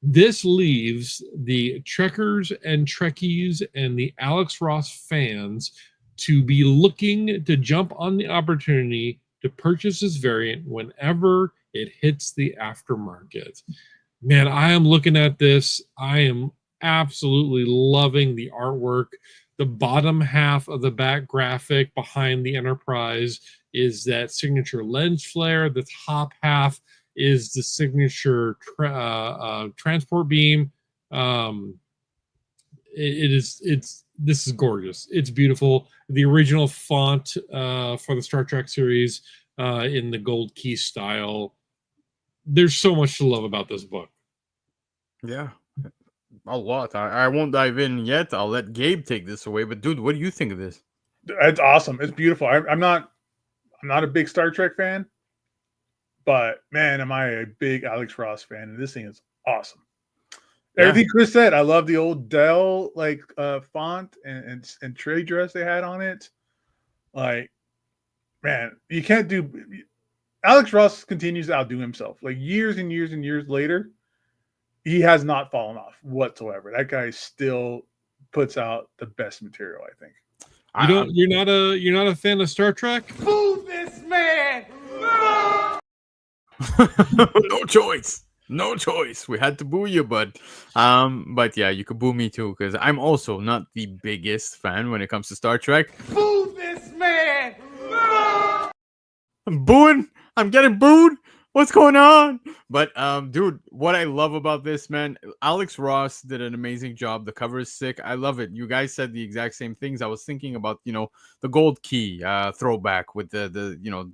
This leaves the Trekkers and Trekkies and the Alex Ross fans to be looking to jump on the opportunity to purchase this variant whenever it hits the aftermarket. Man, I am looking at this. I am absolutely loving the artwork. The bottom half of the back graphic behind the Enterprise is that signature lens flare. The top half is the signature transport beam. This is gorgeous. It's beautiful. The original font for the Star Trek series in the Gold Key style. There's so much to love about this book. Yeah, a lot. I won't dive in yet. I'll let Gabe take this away. But dude, what do you think of this? It's awesome. It's beautiful. I'm not a big Star Trek fan, but man, am I a big Alex Ross fan, and this thing is awesome. Yeah. Everything Chris said, I love the old Dell font and trade dress they had on it. Like, man, you can't do. Alex Ross continues to outdo himself. Like years and years and years later, he has not fallen off whatsoever. That guy still puts out the best material, I think. You're not a fan of Star Trek? Boo this man! No choice. No choice. We had to boo you, but yeah, you could boo me too, because I'm also not the biggest fan when it comes to Star Trek. Boo this man! I'm booing. I'm getting booed. What's going on? But dude, what I love about this, man, Alex Ross did an amazing job. The cover is sick. I love it. You guys said the exact same things. I was thinking about, the Gold Key throwback with the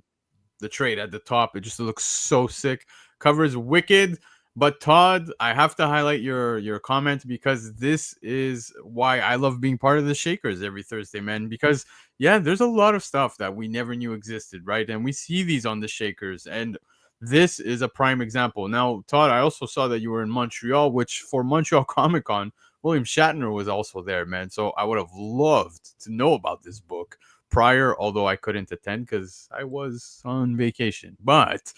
trade at the top. It just looks so sick. Cover is wicked. But Todd, I have to highlight your comment, because this is why I love being part of the Shakers every Thursday, man. Because yeah, there's a lot of stuff that we never knew existed, right? And we see these on the Shakers, and this is a prime example. Now, Todd, I also saw that you were in Montreal, which for Montreal Comic Con, William Shatner was also there, man. So I would have loved to know about this book prior, although I couldn't attend because I was on vacation. But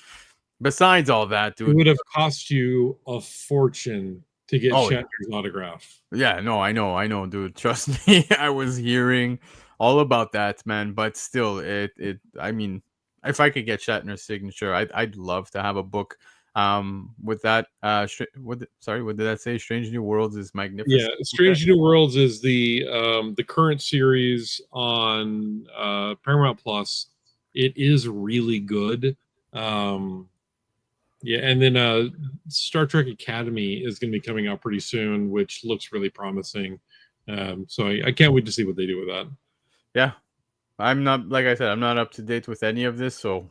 besides all that, dude, it would have cost you a fortune to get Shatner's autograph. Yeah, no, I know, dude. Trust me, I was hearing all about that, man. But still, I mean, if I could get Shatner's signature, I'd love to have a book with that. What did that say? Strange New Worlds is magnificent. Yeah, Strange New Worlds is the current series on Paramount Plus. It is really good. Yeah, and then Star Trek Academy is going to be coming out pretty soon, which looks really promising. So I can't wait to see what they do with that. Yeah. I'm not, like I said, I'm not up to date with any of this, so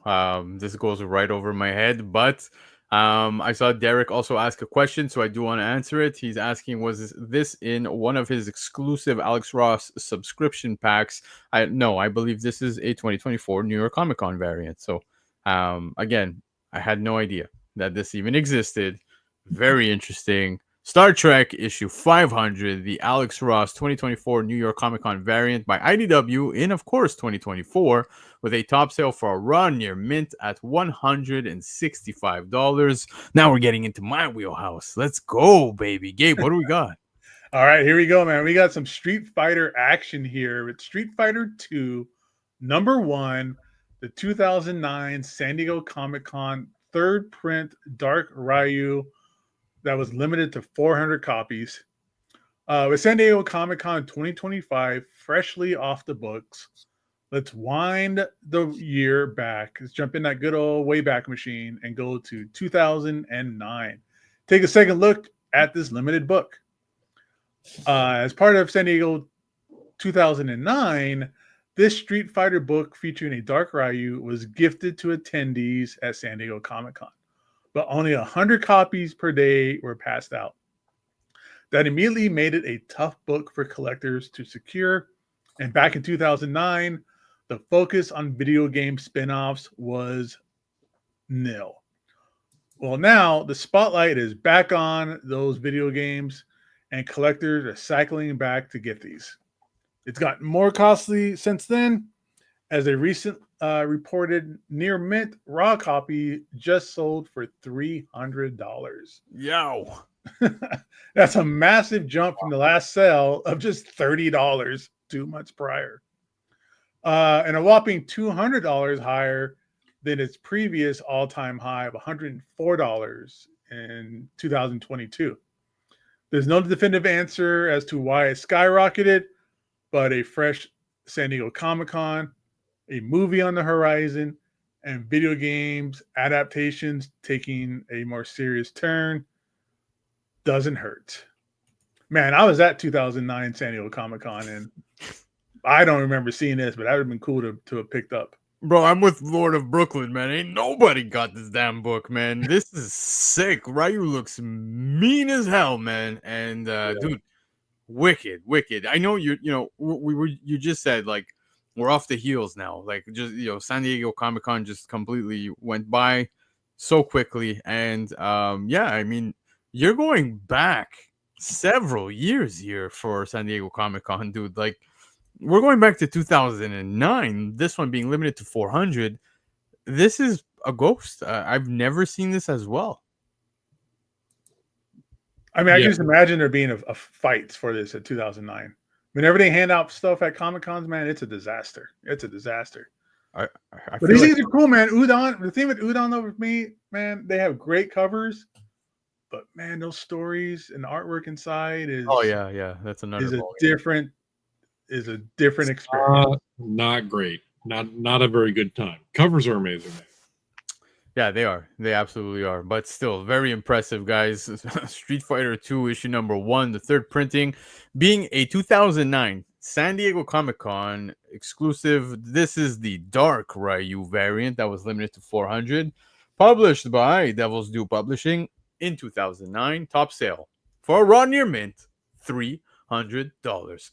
this goes right over my head. But I saw Derek also ask a question, so I do want to answer it. He's asking, was this in one of his exclusive Alex Ross subscription packs? I believe this is a 2024 New York Comic Con variant. So, again, I had no idea that this even existed. Very interesting. Star Trek issue 500, the Alex Ross 2024 New York Comic Con variant by IDW in, of course, 2024, with a top sale for a run near mint at $165. Now we're getting into my wheelhouse. Let's go, baby. Gabe, what do we got? All right, here we go, man. We got some Street Fighter action here with Street Fighter 2, number 1, the 2009 San Diego Comic Con third print Dark Ryu that was limited to 400 copies. With San Diego Comic Con 2025 freshly off the books, let's wind the year back. Let's jump in that good old Wayback Machine and go to 2009. Take a second look at this limited book. As part of San Diego 2009, this Street Fighter book featuring a Dark Ryu was gifted to attendees at San Diego Comic Con, but only 100 copies per day were passed out. That immediately made it a tough book for collectors to secure. And back in 2009, the focus on video game spin-offs was nil. Well, now the spotlight is back on those video games, and collectors are cycling back to get these. It's gotten more costly since then, as a recent reported near mint raw copy just sold for $300. Yow. That's a massive jump from the last sale of just $30 2 months prior. And a whopping $200 higher than its previous all-time high of $104 in 2022. There's no definitive answer as to why it skyrocketed, but a fresh San Diego Comic-Con, a movie on the horizon, and video games adaptations taking a more serious turn doesn't hurt. Man, I was at 2009 San Diego Comic-Con, and I don't remember seeing this, but that would have been cool to have picked up. Bro, I'm with Lord of Brooklyn, man. Ain't nobody got this damn book, man. This is sick. Ryu looks mean as hell, man. And dude, wicked. I know you just said like we're off the heels now. Like just San Diego Comic Con just completely went by so quickly. And I mean, you're going back several years here for San Diego Comic Con, dude. Like we're going back to 2009. This one being limited to 400. This is a ghost. I've never seen this as well. I mean, I can just imagine there being a fights for this at 2009. Whenever they hand out stuff at Comic Cons, man, it's a disaster. But these things are cool, man. Udon. The thing with Udon, though, with me, man, they have great covers. But man, those stories and the artwork inside is that's another is a different experience. Not great. Not a very good time. Covers are amazing. Yeah, they are. They absolutely are. But still, very impressive, guys. Street Fighter 2 issue number 1, the third printing, being a 2009 San Diego Comic-Con exclusive. This is the Dark Ryu variant that was limited to 400, published by Devil's Due Publishing in 2009. Top sale for a run near mint, $300.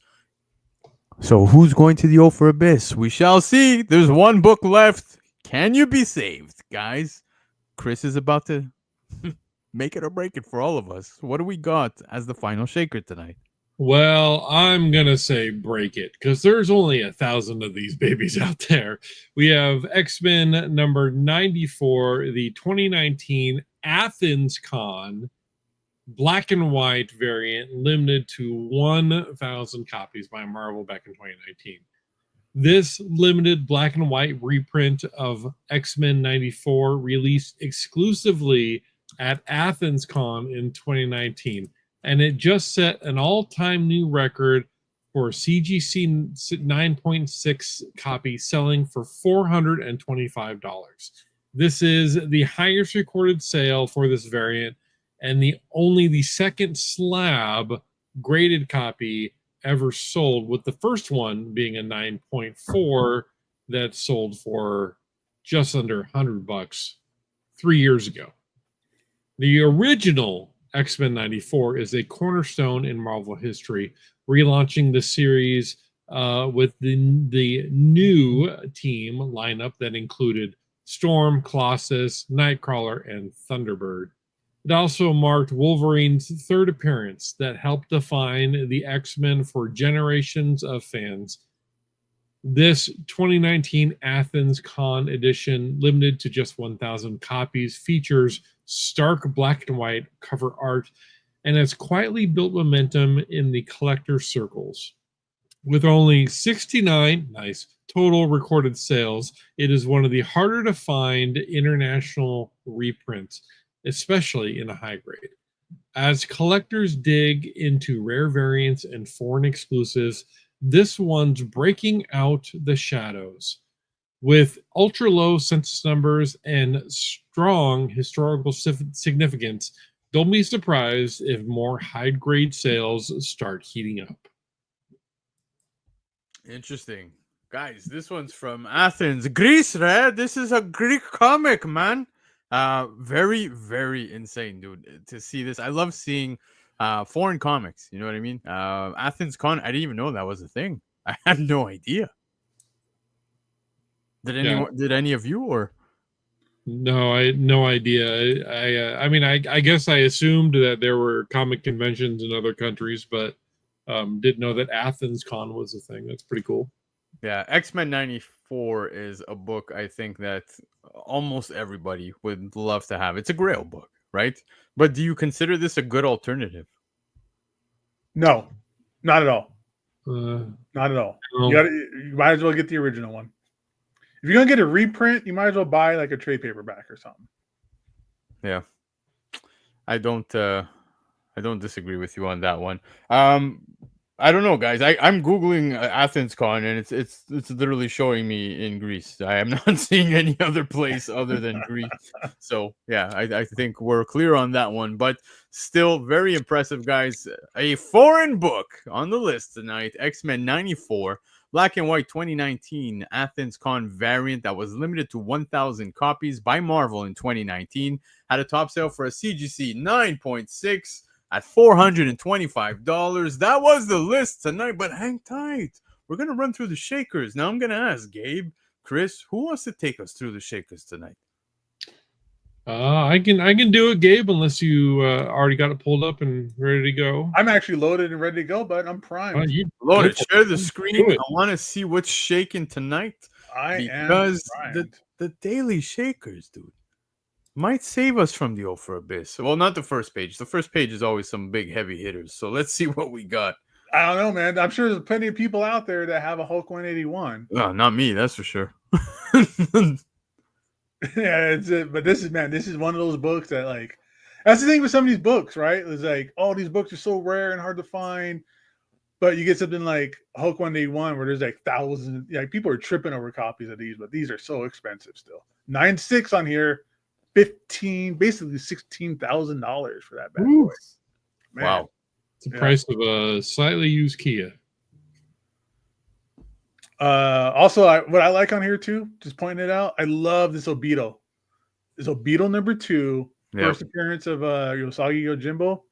So who's going to the O for Abyss? We shall see. There's one book left. Can you be saved, guys? Chris is about to make it or break it for all of us. What do we got as the final shaker tonight? Well, I'm going to say break it because there's only 1,000 of these babies out there. We have X-Men number 94, the 2019 Athens Con black and white variant, limited to 1,000 copies by Marvel back in 2019. This limited black and white reprint of X-Men 94 released exclusively at Athens Con in 2019, and it just set an all-time new record for CGC 9.6 copy, selling for $425. This is the highest recorded sale for this variant, and only the second slab graded copy ever sold, with the first one being a 9.4 that sold for just under $100 3 years ago. The original X-Men 94 is a cornerstone in Marvel history, relaunching the series with the new team lineup that included Storm, Colossus, Nightcrawler, and Thunderbird. It also marked Wolverine's third appearance that helped define the X-Men for generations of fans. This 2019 Athens Con edition, limited to just 1,000 copies, features stark black and white cover art and has quietly built momentum in the collector circles. With only 69 total recorded sales, it is one of the harder to find international reprints, especially in a high grade. As collectors dig into rare variants and foreign exclusives, this one's breaking out the shadows. With ultra low census numbers and strong historical significance, don't be surprised if more high grade sales start heating up. Interesting. Guys, this one's from Athens, Greece, right? This is a Greek comic, man. Very, very insane, dude, to see this. I love seeing foreign comics, you know what I mean? Athens Con, I didn't even know that was a thing. I had no idea. Did anyone? Did any of you? Or no, I had no idea. I mean, I guess I assumed that there were comic conventions in other countries, but didn't know that Athens Con was a thing. That's pretty cool. Yeah, X-Men 94 is a book I think that almost everybody would love to have. It's a Grail book, right? But do you consider this a good alternative? No, not at all. Not at all. You might as well get the original one. If you're gonna get a reprint, you might as well buy like a trade paperback or something. Yeah, I don't disagree with you on that one. I don't know, guys. I'm googling Athens Con, and it's literally showing me in Greece. I am not seeing any other place other than Greece. So yeah, I think we're clear on that one. But still, very impressive, guys. A foreign book on the list tonight: X-Men 94, black and white 2019 Athens Con variant that was limited to 1,000 copies by Marvel in 2019. Had a top sale for a CGC 9.6. At $425. That was the list tonight, but hang tight. We're going to run through the shakers. Now I'm going to ask Gabe, Chris, who wants to take us through the shakers tonight? I can do it, Gabe, unless you already got it pulled up and ready to go. I'm actually loaded and ready to go, but I'm primed. You loaded. Share the screen. I want to see what's shaking tonight. Because the daily shakers, dude, might save us from the Over Abyss. Well, not the first page. The first page is always some big heavy hitters. So let's see what we got. I don't know, man. I'm sure there's plenty of people out there that have a Hulk 181. Oh, not me, that's for sure. Yeah, but this is one of those books that, like, that's the thing with some of these books, right? It's like, oh, these books are so rare and hard to find. But you get something like Hulk 181 where there's like thousands. Like, people are tripping over copies of these, but these are so expensive still. 9.6 on here. basically $16,000 for that bad boy. Man. Wow. It's the price of a slightly used Kia. Also, what I like on here too, just pointing it out, I love this Obito. This Obito number 2, first appearance of Yosagi Yojimbo.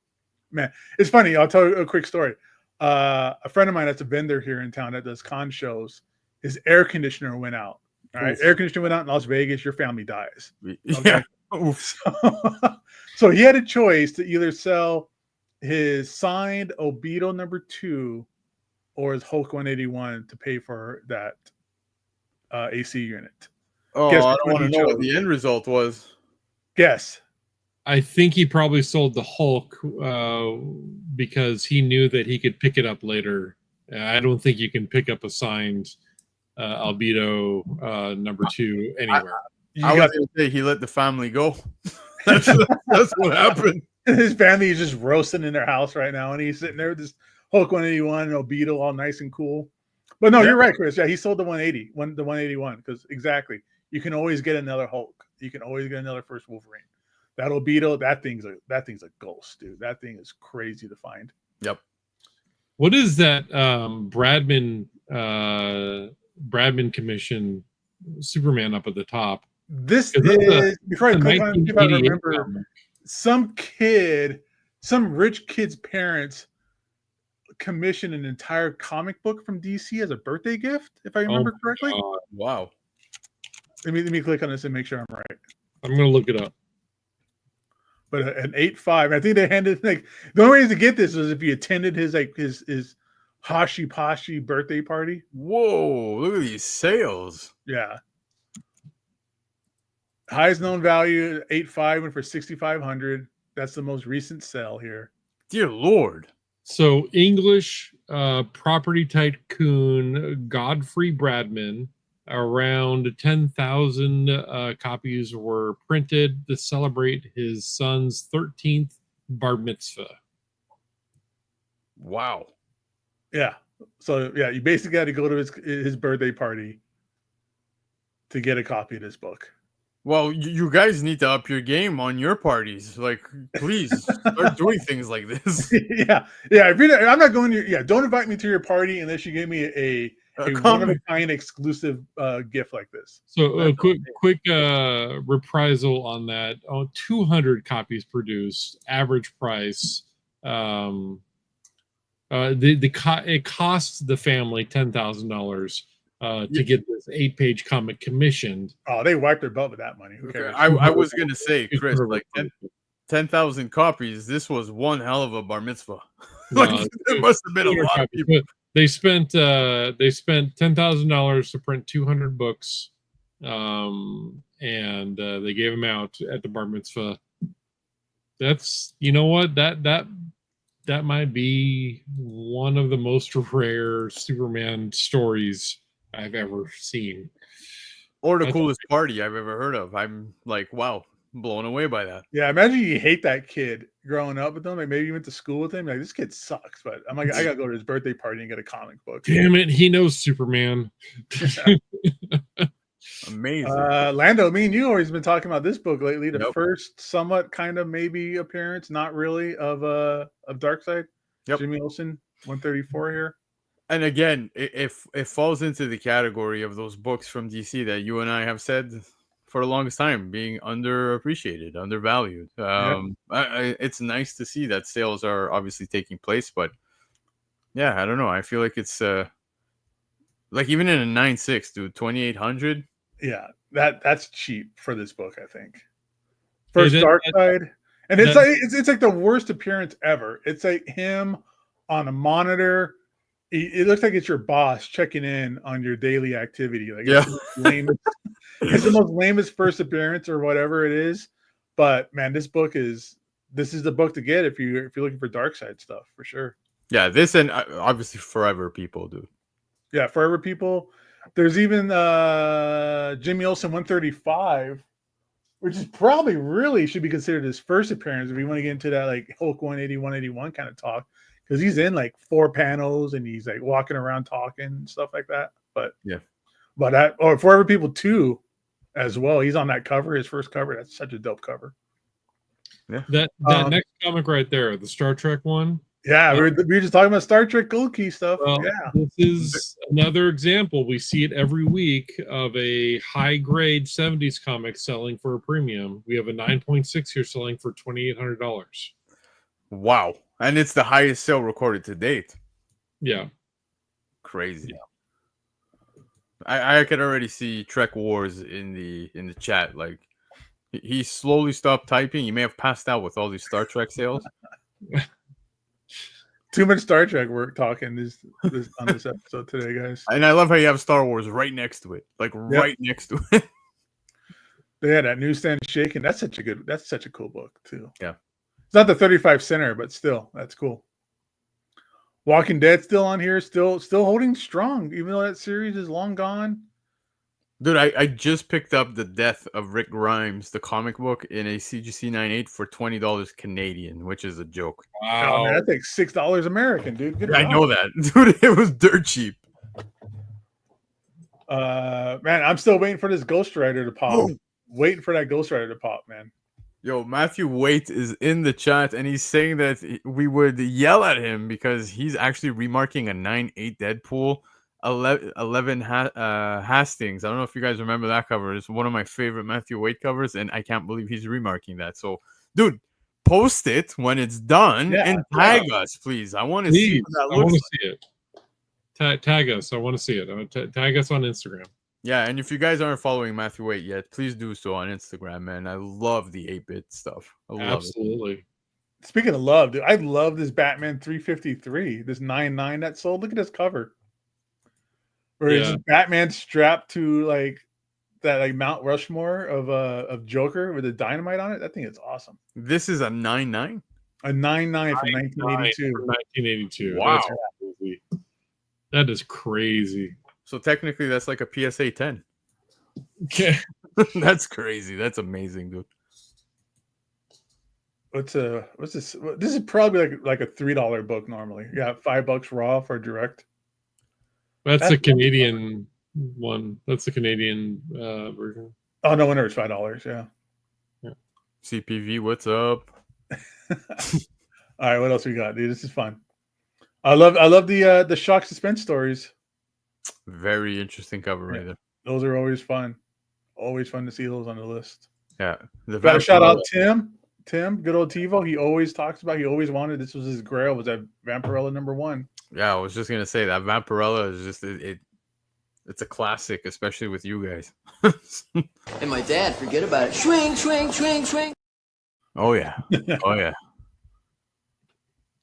Man, it's funny. I'll tell you a quick story. A friend of mine that's a vendor here in town that does con shows, his air conditioner went out. All right, air conditioner went out in Las Vegas. Your family dies. Okay? Yeah. So he had a choice to either sell his signed Obito number 2 or his Hulk 181 to pay for that AC unit. Oh, I don't want to know what the end result was. Guess. I think he probably sold the Hulk because he knew that he could pick it up later. I don't think you can pick up a signed Albedo number 2 anywhere. I was going to say he let the family go. that's what happened. His family is just roasting in their house right now, and he's sitting there with this Hulk 181 and Albedo all nice and cool. But no, you're right, Chris. Yeah, he sold the 181 because exactly. You can always get another Hulk. You can always get another first Wolverine. That Obito, that thing's a ghost, dude. That thing is crazy to find. Yep. What is that Bradman commission Superman up at the top? This is before I click on it, if I remember. some rich kid's parents commissioned an entire comic book from DC as a birthday gift, if I remember correctly. Wow. Let me click on this and make sure I'm right. I'm gonna look it up. But an 8.5. I think they handed like the only way to get this was if you attended his Hashi Pashi birthday party. Whoa, look at these sales. Yeah. Highest known value 8.5 went for 6,500. That's the most recent sale here. Dear Lord. So English property tycoon Godfrey Bradman, around 10,000 copies were printed to celebrate his son's 13th bar mitzvah. Wow. Yeah. So yeah, you basically got to go to his birthday party to get a copy of this book. Well, you guys need to up your game on your parties. Like, please start doing things like this. Yeah. I'm not going to. Don't invite me to your party unless you give me a one of a kind exclusive gift like this. So quick reprisal on that. 200 copies produced. Average price. It costs the family $10,000 to get this 8-page comic commissioned. Oh, they wiped their butt with that money. Who cares? I was gonna say, Chris, like 10,000 copies. This was one hell of a bar mitzvah. Like, there must have been a lot of people. They spent $10,000 to print 200 books, and they gave them out at the bar mitzvah. That's, you know what, that might be one of the most rare Superman stories I've ever seen, or the coolest party I've ever heard of. I'm like, wow, blown away by that. Yeah, imagine you hate that kid growing up with them. Like maybe you went to school with him. Like, this kid sucks, but I'm like, I gotta go to his birthday party and get a comic book. Damn it, he knows Superman. Amazing. Lando, me and you always been talking about this book lately. The first somewhat kind of maybe appearance, not really, of Darkseid. Yep. Jimmy Olsen, 134 here. And again, it falls into the category of those books from DC that you and I have said for the longest time being underappreciated, undervalued. It's nice to see that sales are obviously taking place, but yeah, I don't know. I feel like it's like even in a 9.6, dude, 2,800. Yeah, that's cheap for this book, I think. First Darkseid, and it's like the worst appearance ever. It's like him on a monitor. It looks like it's your boss checking in on your daily activity. Like, yeah, it's the most lamest first appearance or whatever it is. But man, this is the book to get if you're looking for Darkseid stuff for sure. Yeah, this and obviously Forever People, dude. Yeah, Forever People. There's even Jimmy Olsen 135, which is probably really should be considered his first appearance if you want to get into that like Hulk 180, 181 kind of talk. Because he's in like 4 panels and he's like walking around talking and stuff like that. But yeah, or Forever People 2 as well. He's on that cover, his first cover. That's such a dope cover. Yeah, that next comic right there, the Star Trek one. Yeah, we were just talking about Star Trek Gold Key stuff. Well, yeah, this is another example. We see it every week of a high grade 70s comic selling for a premium. We have a 9.6 here selling for $2,800. Wow. And it's the highest sale recorded to date. Yeah. Crazy. Yeah. I could already see Trek Wars in the chat. Like, he slowly stopped typing. He may have passed out with all these Star Trek sales. Too much Star Trek work talking this on this episode today, guys. And I love how you have Star Wars right next to it. Like, right next to it. Yeah, that newsstand shaking. That's such a cool book, too. Yeah. It's not the 35 center, but still, that's cool. Walking Dead still on here, still holding strong, even though that series is long gone. Dude, I just picked up The Death of Rick Grimes, the comic book, in a CGC 9.8 for $20 Canadian, which is a joke. Wow, oh, man, that's like $6 American, dude. Good I know that, dude. It was dirt cheap. Man, I'm still waiting for this Ghost Rider to pop. Waiting for that Ghost Rider to pop, man. Yo, Matthew Waite is in the chat, and he's saying that we would yell at him because he's actually remarking a 9.8 Deadpool. 11 Hastings. I don't know if you guys remember that cover. It's one of my favorite Matthew Waite covers, and I can't believe he's remarking that. So, dude, post it when it's done and tag us, please. I want to see what that I want looks to like. see it. Tag us. I want to see it. Tag us on Instagram. Yeah, and if you guys aren't following Matthew Waite yet, please do so on Instagram, man. I love the 8-bit stuff. I love Absolutely. Speaking of love, dude, I love this Batman 353, this 9/9 that sold. Look at this cover. Where it's just Batman strapped to like that like Mount Rushmore of Joker with the dynamite on it. That thing is awesome. This is a 9/9? A 9/9 from 1982. From 1982. Wow. That's crazy. That is crazy. So technically that's like a PSA 10. Okay. That's crazy. That's amazing, dude. What's this? This is probably like a $3 book normally. Yeah, $5 raw for direct. That's a Canadian one. That's the Canadian version. Oh, no wonder it's $5. Yeah. CPV, what's up? All right, what else we got, dude? This is fun. I love the shock suspense stories. Very interesting cover right there. Those are always fun. Always fun to see those on the list. Yeah. Got to shout out Tim, good old TiVo. He always talks about. He always wanted. This was his grail. Was that Vampirella #1? Yeah, I was just gonna say that Vampirella is just it's a classic, especially with you guys. And my dad, forget about it. Swing, swing, swing, swing. Oh yeah. Oh yeah.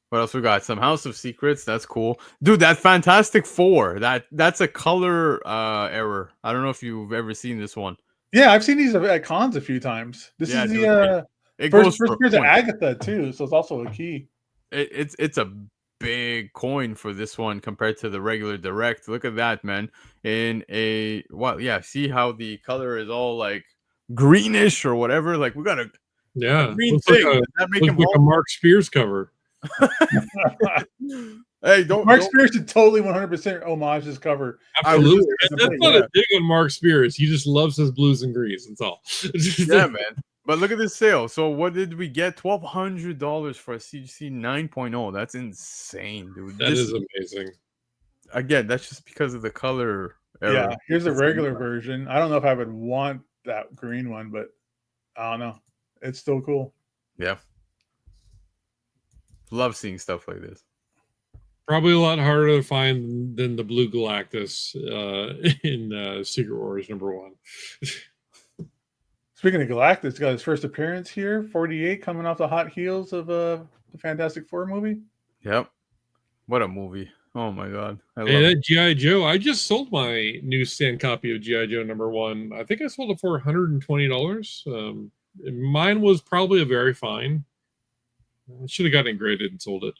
What else we got? Some House of Secrets. That's cool, dude. That Fantastic Four. That's a color error. I don't know if you've ever seen this one. Yeah, I've seen these at cons a few times. This is dude, the it first goes for appearance of Agatha too, so it's also a key. It's a big coin for this one compared to the regular direct. Look at that, man. In a see how the color is all like greenish or whatever. Like we got a green looks thing. like Does that make him like a Mark Spears cover. Hey, Mark Spears should totally 100% homage this cover. Absolutely. That's not a dig on Mark Spears. He just loves his blues and greens. That's all. Yeah, man. But look at this sale. So what did we get? $1,200 for a CGC 9.0. That's insane, dude. That is amazing. Again, that's just because of the color error. Yeah, here's a regular version. I don't know if I would want that green one, but I don't know. It's still cool. Yeah. Love seeing stuff like this. Probably a lot harder to find than the Blue Galactus in Secret Wars #1. Speaking of Galactus, got his first appearance here, 48, coming off the hot heels of the Fantastic Four movie. Yep. What a movie. Oh my god. I love that G.I. Joe. I just sold my newsstand copy of G.I. Joe #1. I think I sold it for $120. Mine was probably a very fine. I should have gotten it graded and sold it.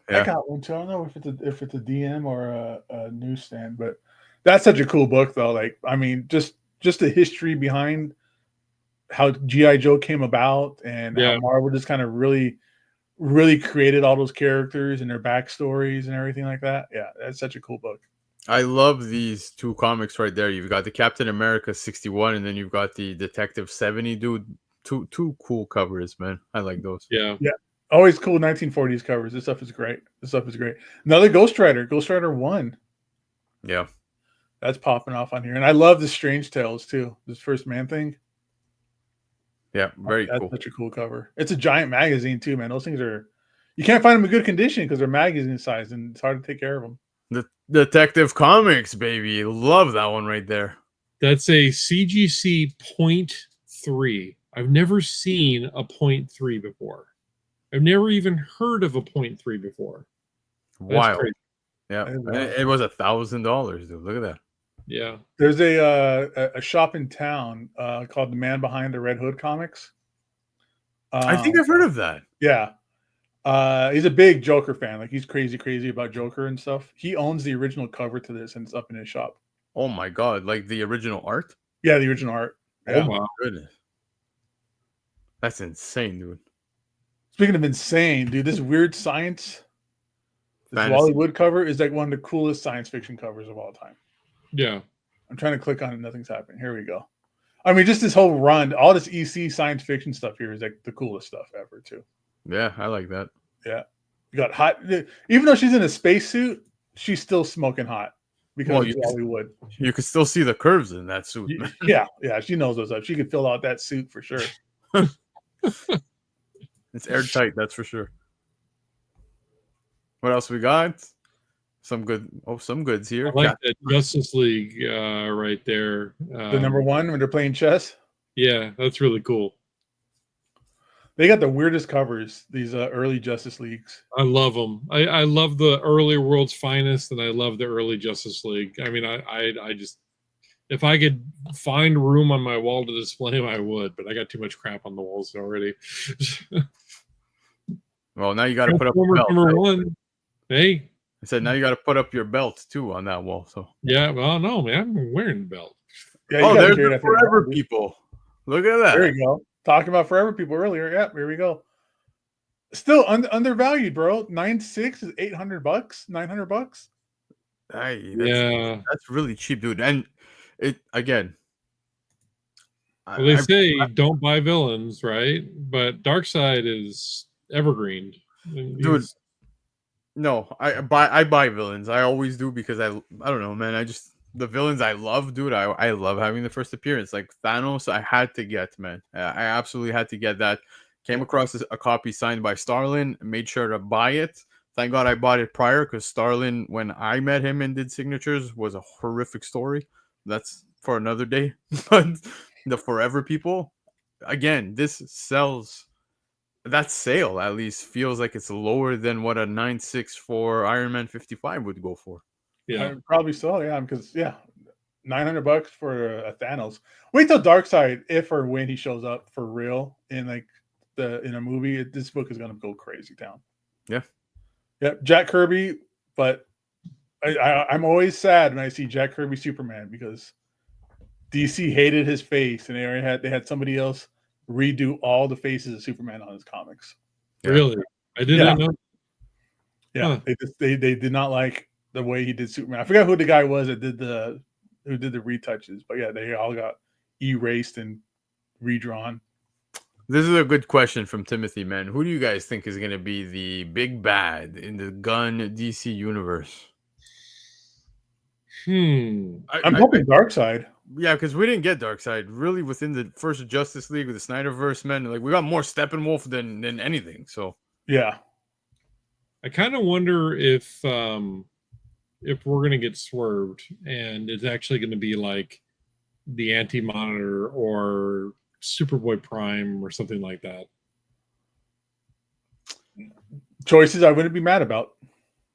Yeah. I got one too. I don't know if it's a DM or a newsstand, but that's such a cool book though. Like, I mean, just the history behind how G.I. Joe came about and how Marvel just kind of really created all those characters and their backstories and everything like that. Yeah, that's such a cool book. I love these two comics right there. You've got the Captain America 61 and then you've got the Detective 70, dude. Two cool covers, man. I like those. Yeah. Always cool 1940s covers. This stuff is great. Another Ghost Rider 1. Yeah. That's popping off on here. And I love the Strange Tales too. This First Man thing. Yeah, very cool. That's such a cool cover. It's a giant magazine too, man. Those things you can't find them in good condition because they're magazine size and it's hard to take care of them. The Detective Comics, baby. Love that one right there. That's a CGC 0.3. I've never seen a 0.3 before. I've never even heard of a 0.3 before. Wow. Yeah. It was $1,000, dude. Look at that. Yeah. There's a shop in town called The Man Behind the Red Hood Comics. I think I've heard of that. Yeah. He's a big Joker fan. Like he's crazy about Joker and stuff. He owns the original cover to this and it's up in his shop. Oh my god. Like the original art? Yeah, the original art. Yeah. Oh my goodness. That's insane, dude. Speaking of insane, dude, this weird science, this Wally Wood cover is like one of the coolest science fiction covers of all time. Yeah. I'm trying to click on it. Nothing's happening. Here we go. I mean, just this whole run, all this EC science fiction stuff here is like the coolest stuff ever, too. Yeah, I like that. Yeah. You got hot. Even though she's in a spacesuit, she's still smoking hot because it's Wally Wood. You can still see the curves in that suit. Yeah. She knows what's up. She could fill out that suit for sure. It's airtight, that's for sure. What else we got? Some goods here. I like that Justice League right there. The number one when they're playing chess. Yeah, that's really cool. They got the weirdest covers, these early Justice Leagues. I love them. I love the early World's Finest, and I love the early Justice League. I mean, I just, if I could find room on my wall to display them, I would, but I got too much crap on the walls already. Well, now you got to put up your belt. Number one. Hey. I said now you got to put up your belt too on that wall. So yeah, well, no, man, I'm wearing the belt. Yeah, there's the Forever People. Look at that. There you go. Talking about Forever People earlier. Yeah, here we go. Still undervalued, bro. 9.6 is $800, $900. Hey, that's really cheap, dude. And it again. Well, they say don't buy villains, right? But Darkseid is evergreen, dude. No, I buy villains. I always do because I don't know, man. The villains I love, dude. I love having the first appearance. Like Thanos, I had to get, man. I absolutely had to get that. Came across a copy signed by Starlin. Made sure to buy it. Thank God I bought it prior because Starlin, when I met him and did signatures, was a horrific story. That's for another day. But the Forever People, again, this sells. That sale at least feels like it's lower than what a 9.6 for Iron Man 55 would go for. Yeah, probably so. Yeah, because $900 for a Thanos. Wait till Darkseid, if or when he shows up for real in in a movie. This book is gonna go crazy town. Yeah. Jack Kirby, but I'm always sad when I see Jack Kirby Superman because DC hated his face and they had somebody else redo all the faces of Superman on his comics. Really? I did not know. Yeah, they did not like the way he did Superman. I forgot who the guy was that did the retouches, but yeah, they all got erased and redrawn. This is a good question from Timothy, man. Who do you guys think is going to be the big bad in the Gunn DC universe? I'm hoping Darkseid. Yeah, because we didn't get Darkseid really within the first Justice League with the Snyderverse, man. Like we got more Steppenwolf than anything. So yeah, I kind of wonder if we're gonna get swerved and it's actually going to be like the Anti-Monitor or Superboy Prime or something like that. Choices I wouldn't be mad about.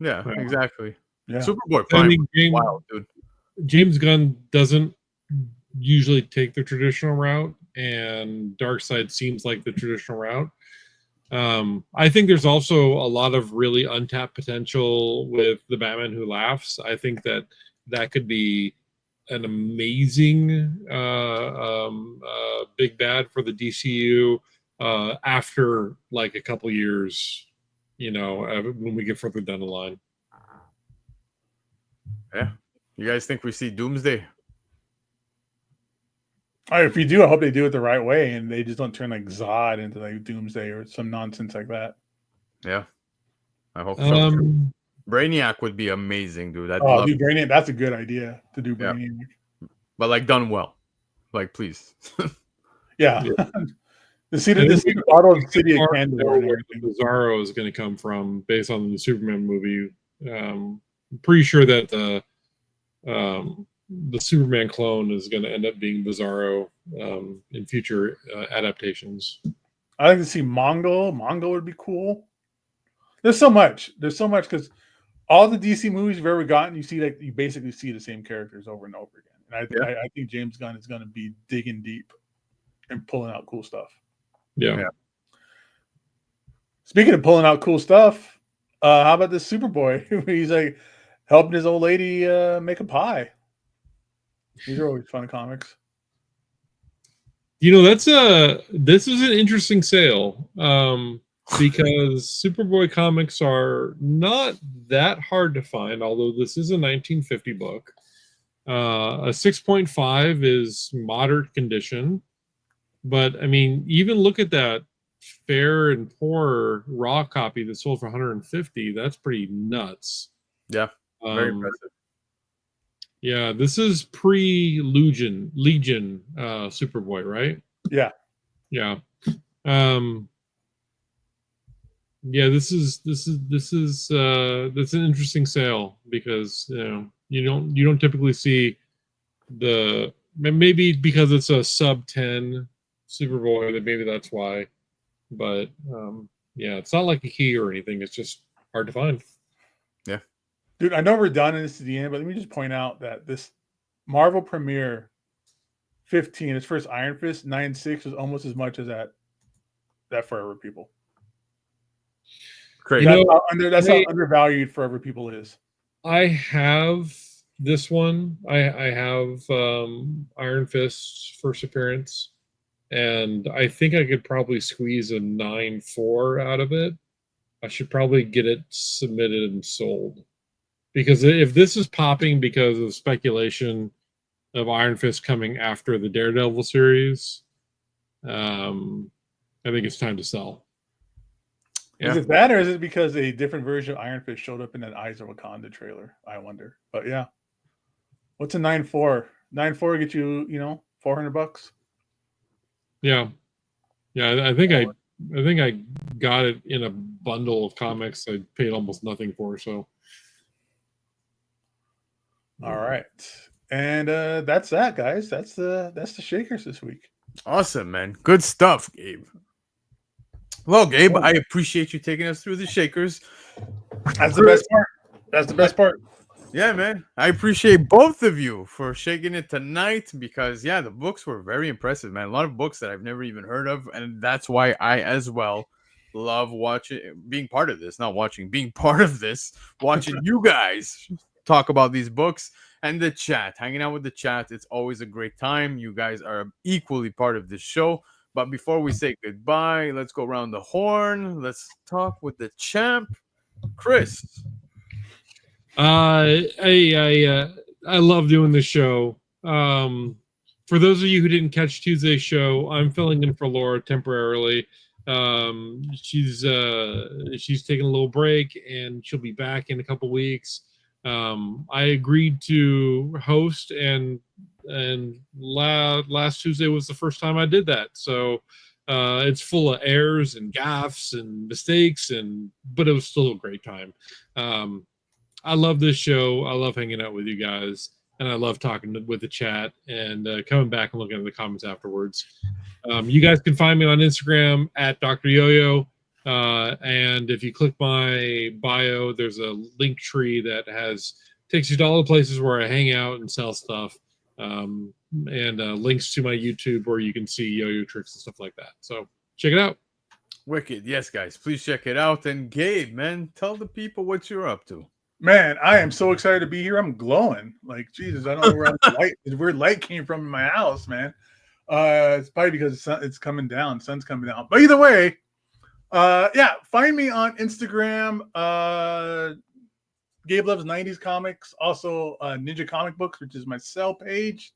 Yeah, exactly. Yeah. Superboy Prime. Wow, dude. James Gunn doesn't usually take the traditional route, and Darkseid seems like the traditional route. I think there's also a lot of really untapped potential with the Batman Who Laughs. I think that could be an amazing big bad for the DCU after like a couple years, when we get further down the line. Yeah. You guys think we see Doomsday? If you do, I hope they do it the right way and they just don't turn like Zod into like Doomsday or some nonsense like that. Yeah. I hope so. Brainiac would be amazing, dude. Brainiac, that's a good idea to do Brainiac. Yeah. But like done well. Like please. Yeah. The City of Candor and everything. Bizarro is going to come from based on the Superman movie. I'm pretty sure that the Superman clone is going to end up being Bizarro in future adaptations. I'd like to see Mongo. Mongo would be cool. There's so much because all the DC movies you've ever gotten, you basically see the same characters over and over again. And I think James Gunn is going to be digging deep and pulling out cool stuff. Yeah. Speaking of pulling out cool stuff, how about this Superboy? He's like helping his old lady make a pie. These are always fun comics. This is an interesting sale because Superboy comics are not that hard to find, although this is a 1950 book. A 6.5 is moderate condition, but I mean, even look at that fair and poor raw copy that sold for 150. That's pretty nuts. Yeah, very impressive. Yeah, this is pre-Legion Superboy, right? Yeah. Yeah. Yeah, this is that's an interesting sale because you don't typically see maybe because it's a sub 10 Superboy that maybe that's why, but yeah, it's not like a key or anything. It's just hard to find. Yeah, Dude, I know we're done and this is the end, but let me just point out that this Marvel Premiere 15, its first Iron Fist 9.6 was almost as much as that Forever People. crazy. That's how undervalued Forever People is. I have this one. I have Iron Fist's first appearance, and I think I could probably squeeze a 9.4 out of it. I should probably get it submitted and sold. Because if this is popping because of speculation of Iron Fist coming after the Daredevil series, I think it's time to sell. Is it that, or is it because a different version of Iron Fist showed up in that Eyes of Wakanda trailer? I wonder. But yeah, what's a 9.4? 9.4 get you, $400. Yeah. I think I got it in a bundle of comics I paid almost nothing for. So. All right, and that's that, guys. That's the Shakers this week. Awesome, man. Good stuff, Gabe. Well, Gabe, I appreciate you taking us through the Shakers. That's the best part. That's the best part. Yeah, man. I appreciate both of you for shaking it tonight because, yeah, the books were very impressive, man. A lot of books that I've never even heard of, and that's why I, as well, love being part of this. Not watching, being part of this, watching you guys talk about these books and the chat, hanging out with the chat. It's always a great time. You guys are equally part of this show. But before we say goodbye, let's go around the horn. Let's talk with the champ, Chris. I love doing this show. For those of you who didn't catch Tuesday's show, I'm filling in for Laura temporarily. She's taking a little break and she'll be back in a couple weeks. I agreed to host and last Tuesday was the first time I did that. So it's full of errors and gaffes and mistakes, but it was still a great time. I love this show. I love hanging out with you guys, and I love talking with the chat and coming back and looking at the comments afterwards. You guys can find me on Instagram at Dr. Yo-Yo. And if you click my bio, there's a link tree that takes you to all the places where I hang out and sell stuff. And links to my YouTube where you can see yo-yo tricks and stuff like that. So check it out. Wicked. Yes, guys, please check it out. And Gabe, man, tell the people what you're up to. Man, I am so excited to be here. I'm glowing. Like, Jesus, I don't know where light came from in my house, man. It's probably because it's coming down. Sun's coming down. But either way, yeah, find me on Instagram. Gabe Loves 90s Comics. Also, Ninja Comic Books, which is my sell page.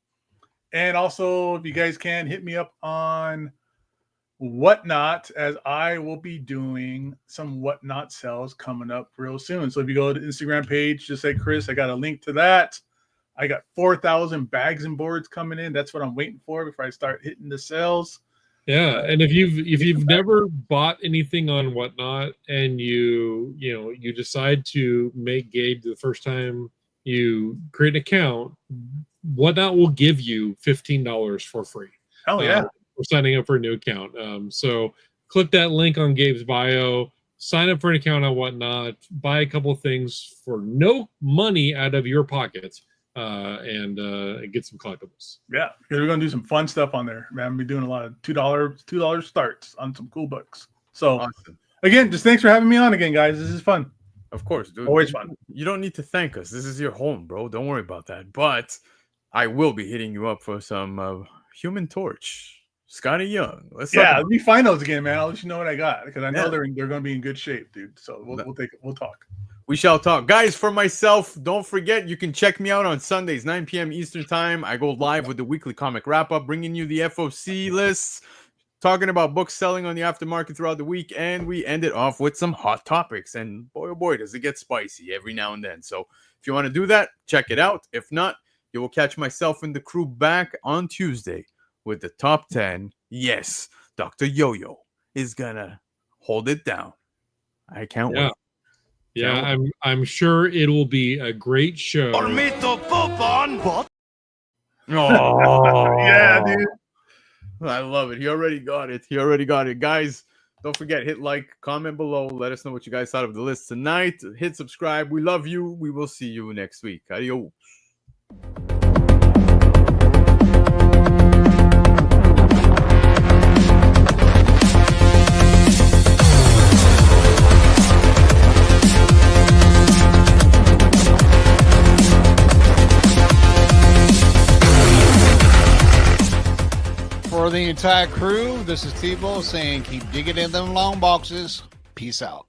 And also, if you guys can, hit me up on Whatnot, as I will be doing some Whatnot sales coming up real soon. So if you go to the Instagram page, just say Chris, I got a link to that. I got 4,000 bags and boards coming in. That's what I'm waiting for before I start hitting the sales. Yeah, and if you've never bought anything on Whatnot and you decide to make Gabe the first time you create an account, Whatnot will give you $15 for free. Oh yeah. For signing up for a new account. So click that link on Gabe's bio, sign up for an account on Whatnot, buy a couple of things for no money out of your pockets, and get some collectibles. Yeah, because we're gonna do some fun stuff on there. Man, I'm be doing a lot of $2 starts on some cool books. So awesome. Again, just thanks for having me on again, guys. This is fun. Of course, dude. Always fun. You don't need to thank us. This is your home, bro. Don't worry about that. But I will be hitting you up for some Human Torch. Scotty Young. Let me find those again, man. I'll let you know what I got because I know they're going to be in good shape, dude. So we'll talk. We shall talk, guys. For myself, don't forget you can check me out on Sundays, 9 p.m. Eastern time. I go live with the weekly comic wrap up, bringing you the FOC lists, talking about books selling on the aftermarket throughout the week, and we end it off with some hot topics. And boy, oh boy, does it get spicy every now and then. So if you want to do that, check it out. If not, you will catch myself and the crew back on Tuesday with the top 10. Yes, Dr. Yo-Yo is gonna hold it down. I can't Yeah. wait. Yeah, I'm sure it will be a great show. Oh, Yeah, dude. I love it. He already got it. He already got it. Guys, don't forget, hit like, comment below. Let us know what you guys thought of the list tonight. Hit subscribe. We love you. We will see you next week. Adios. For the entire crew, this is Tebow saying keep digging in them long boxes. Peace out.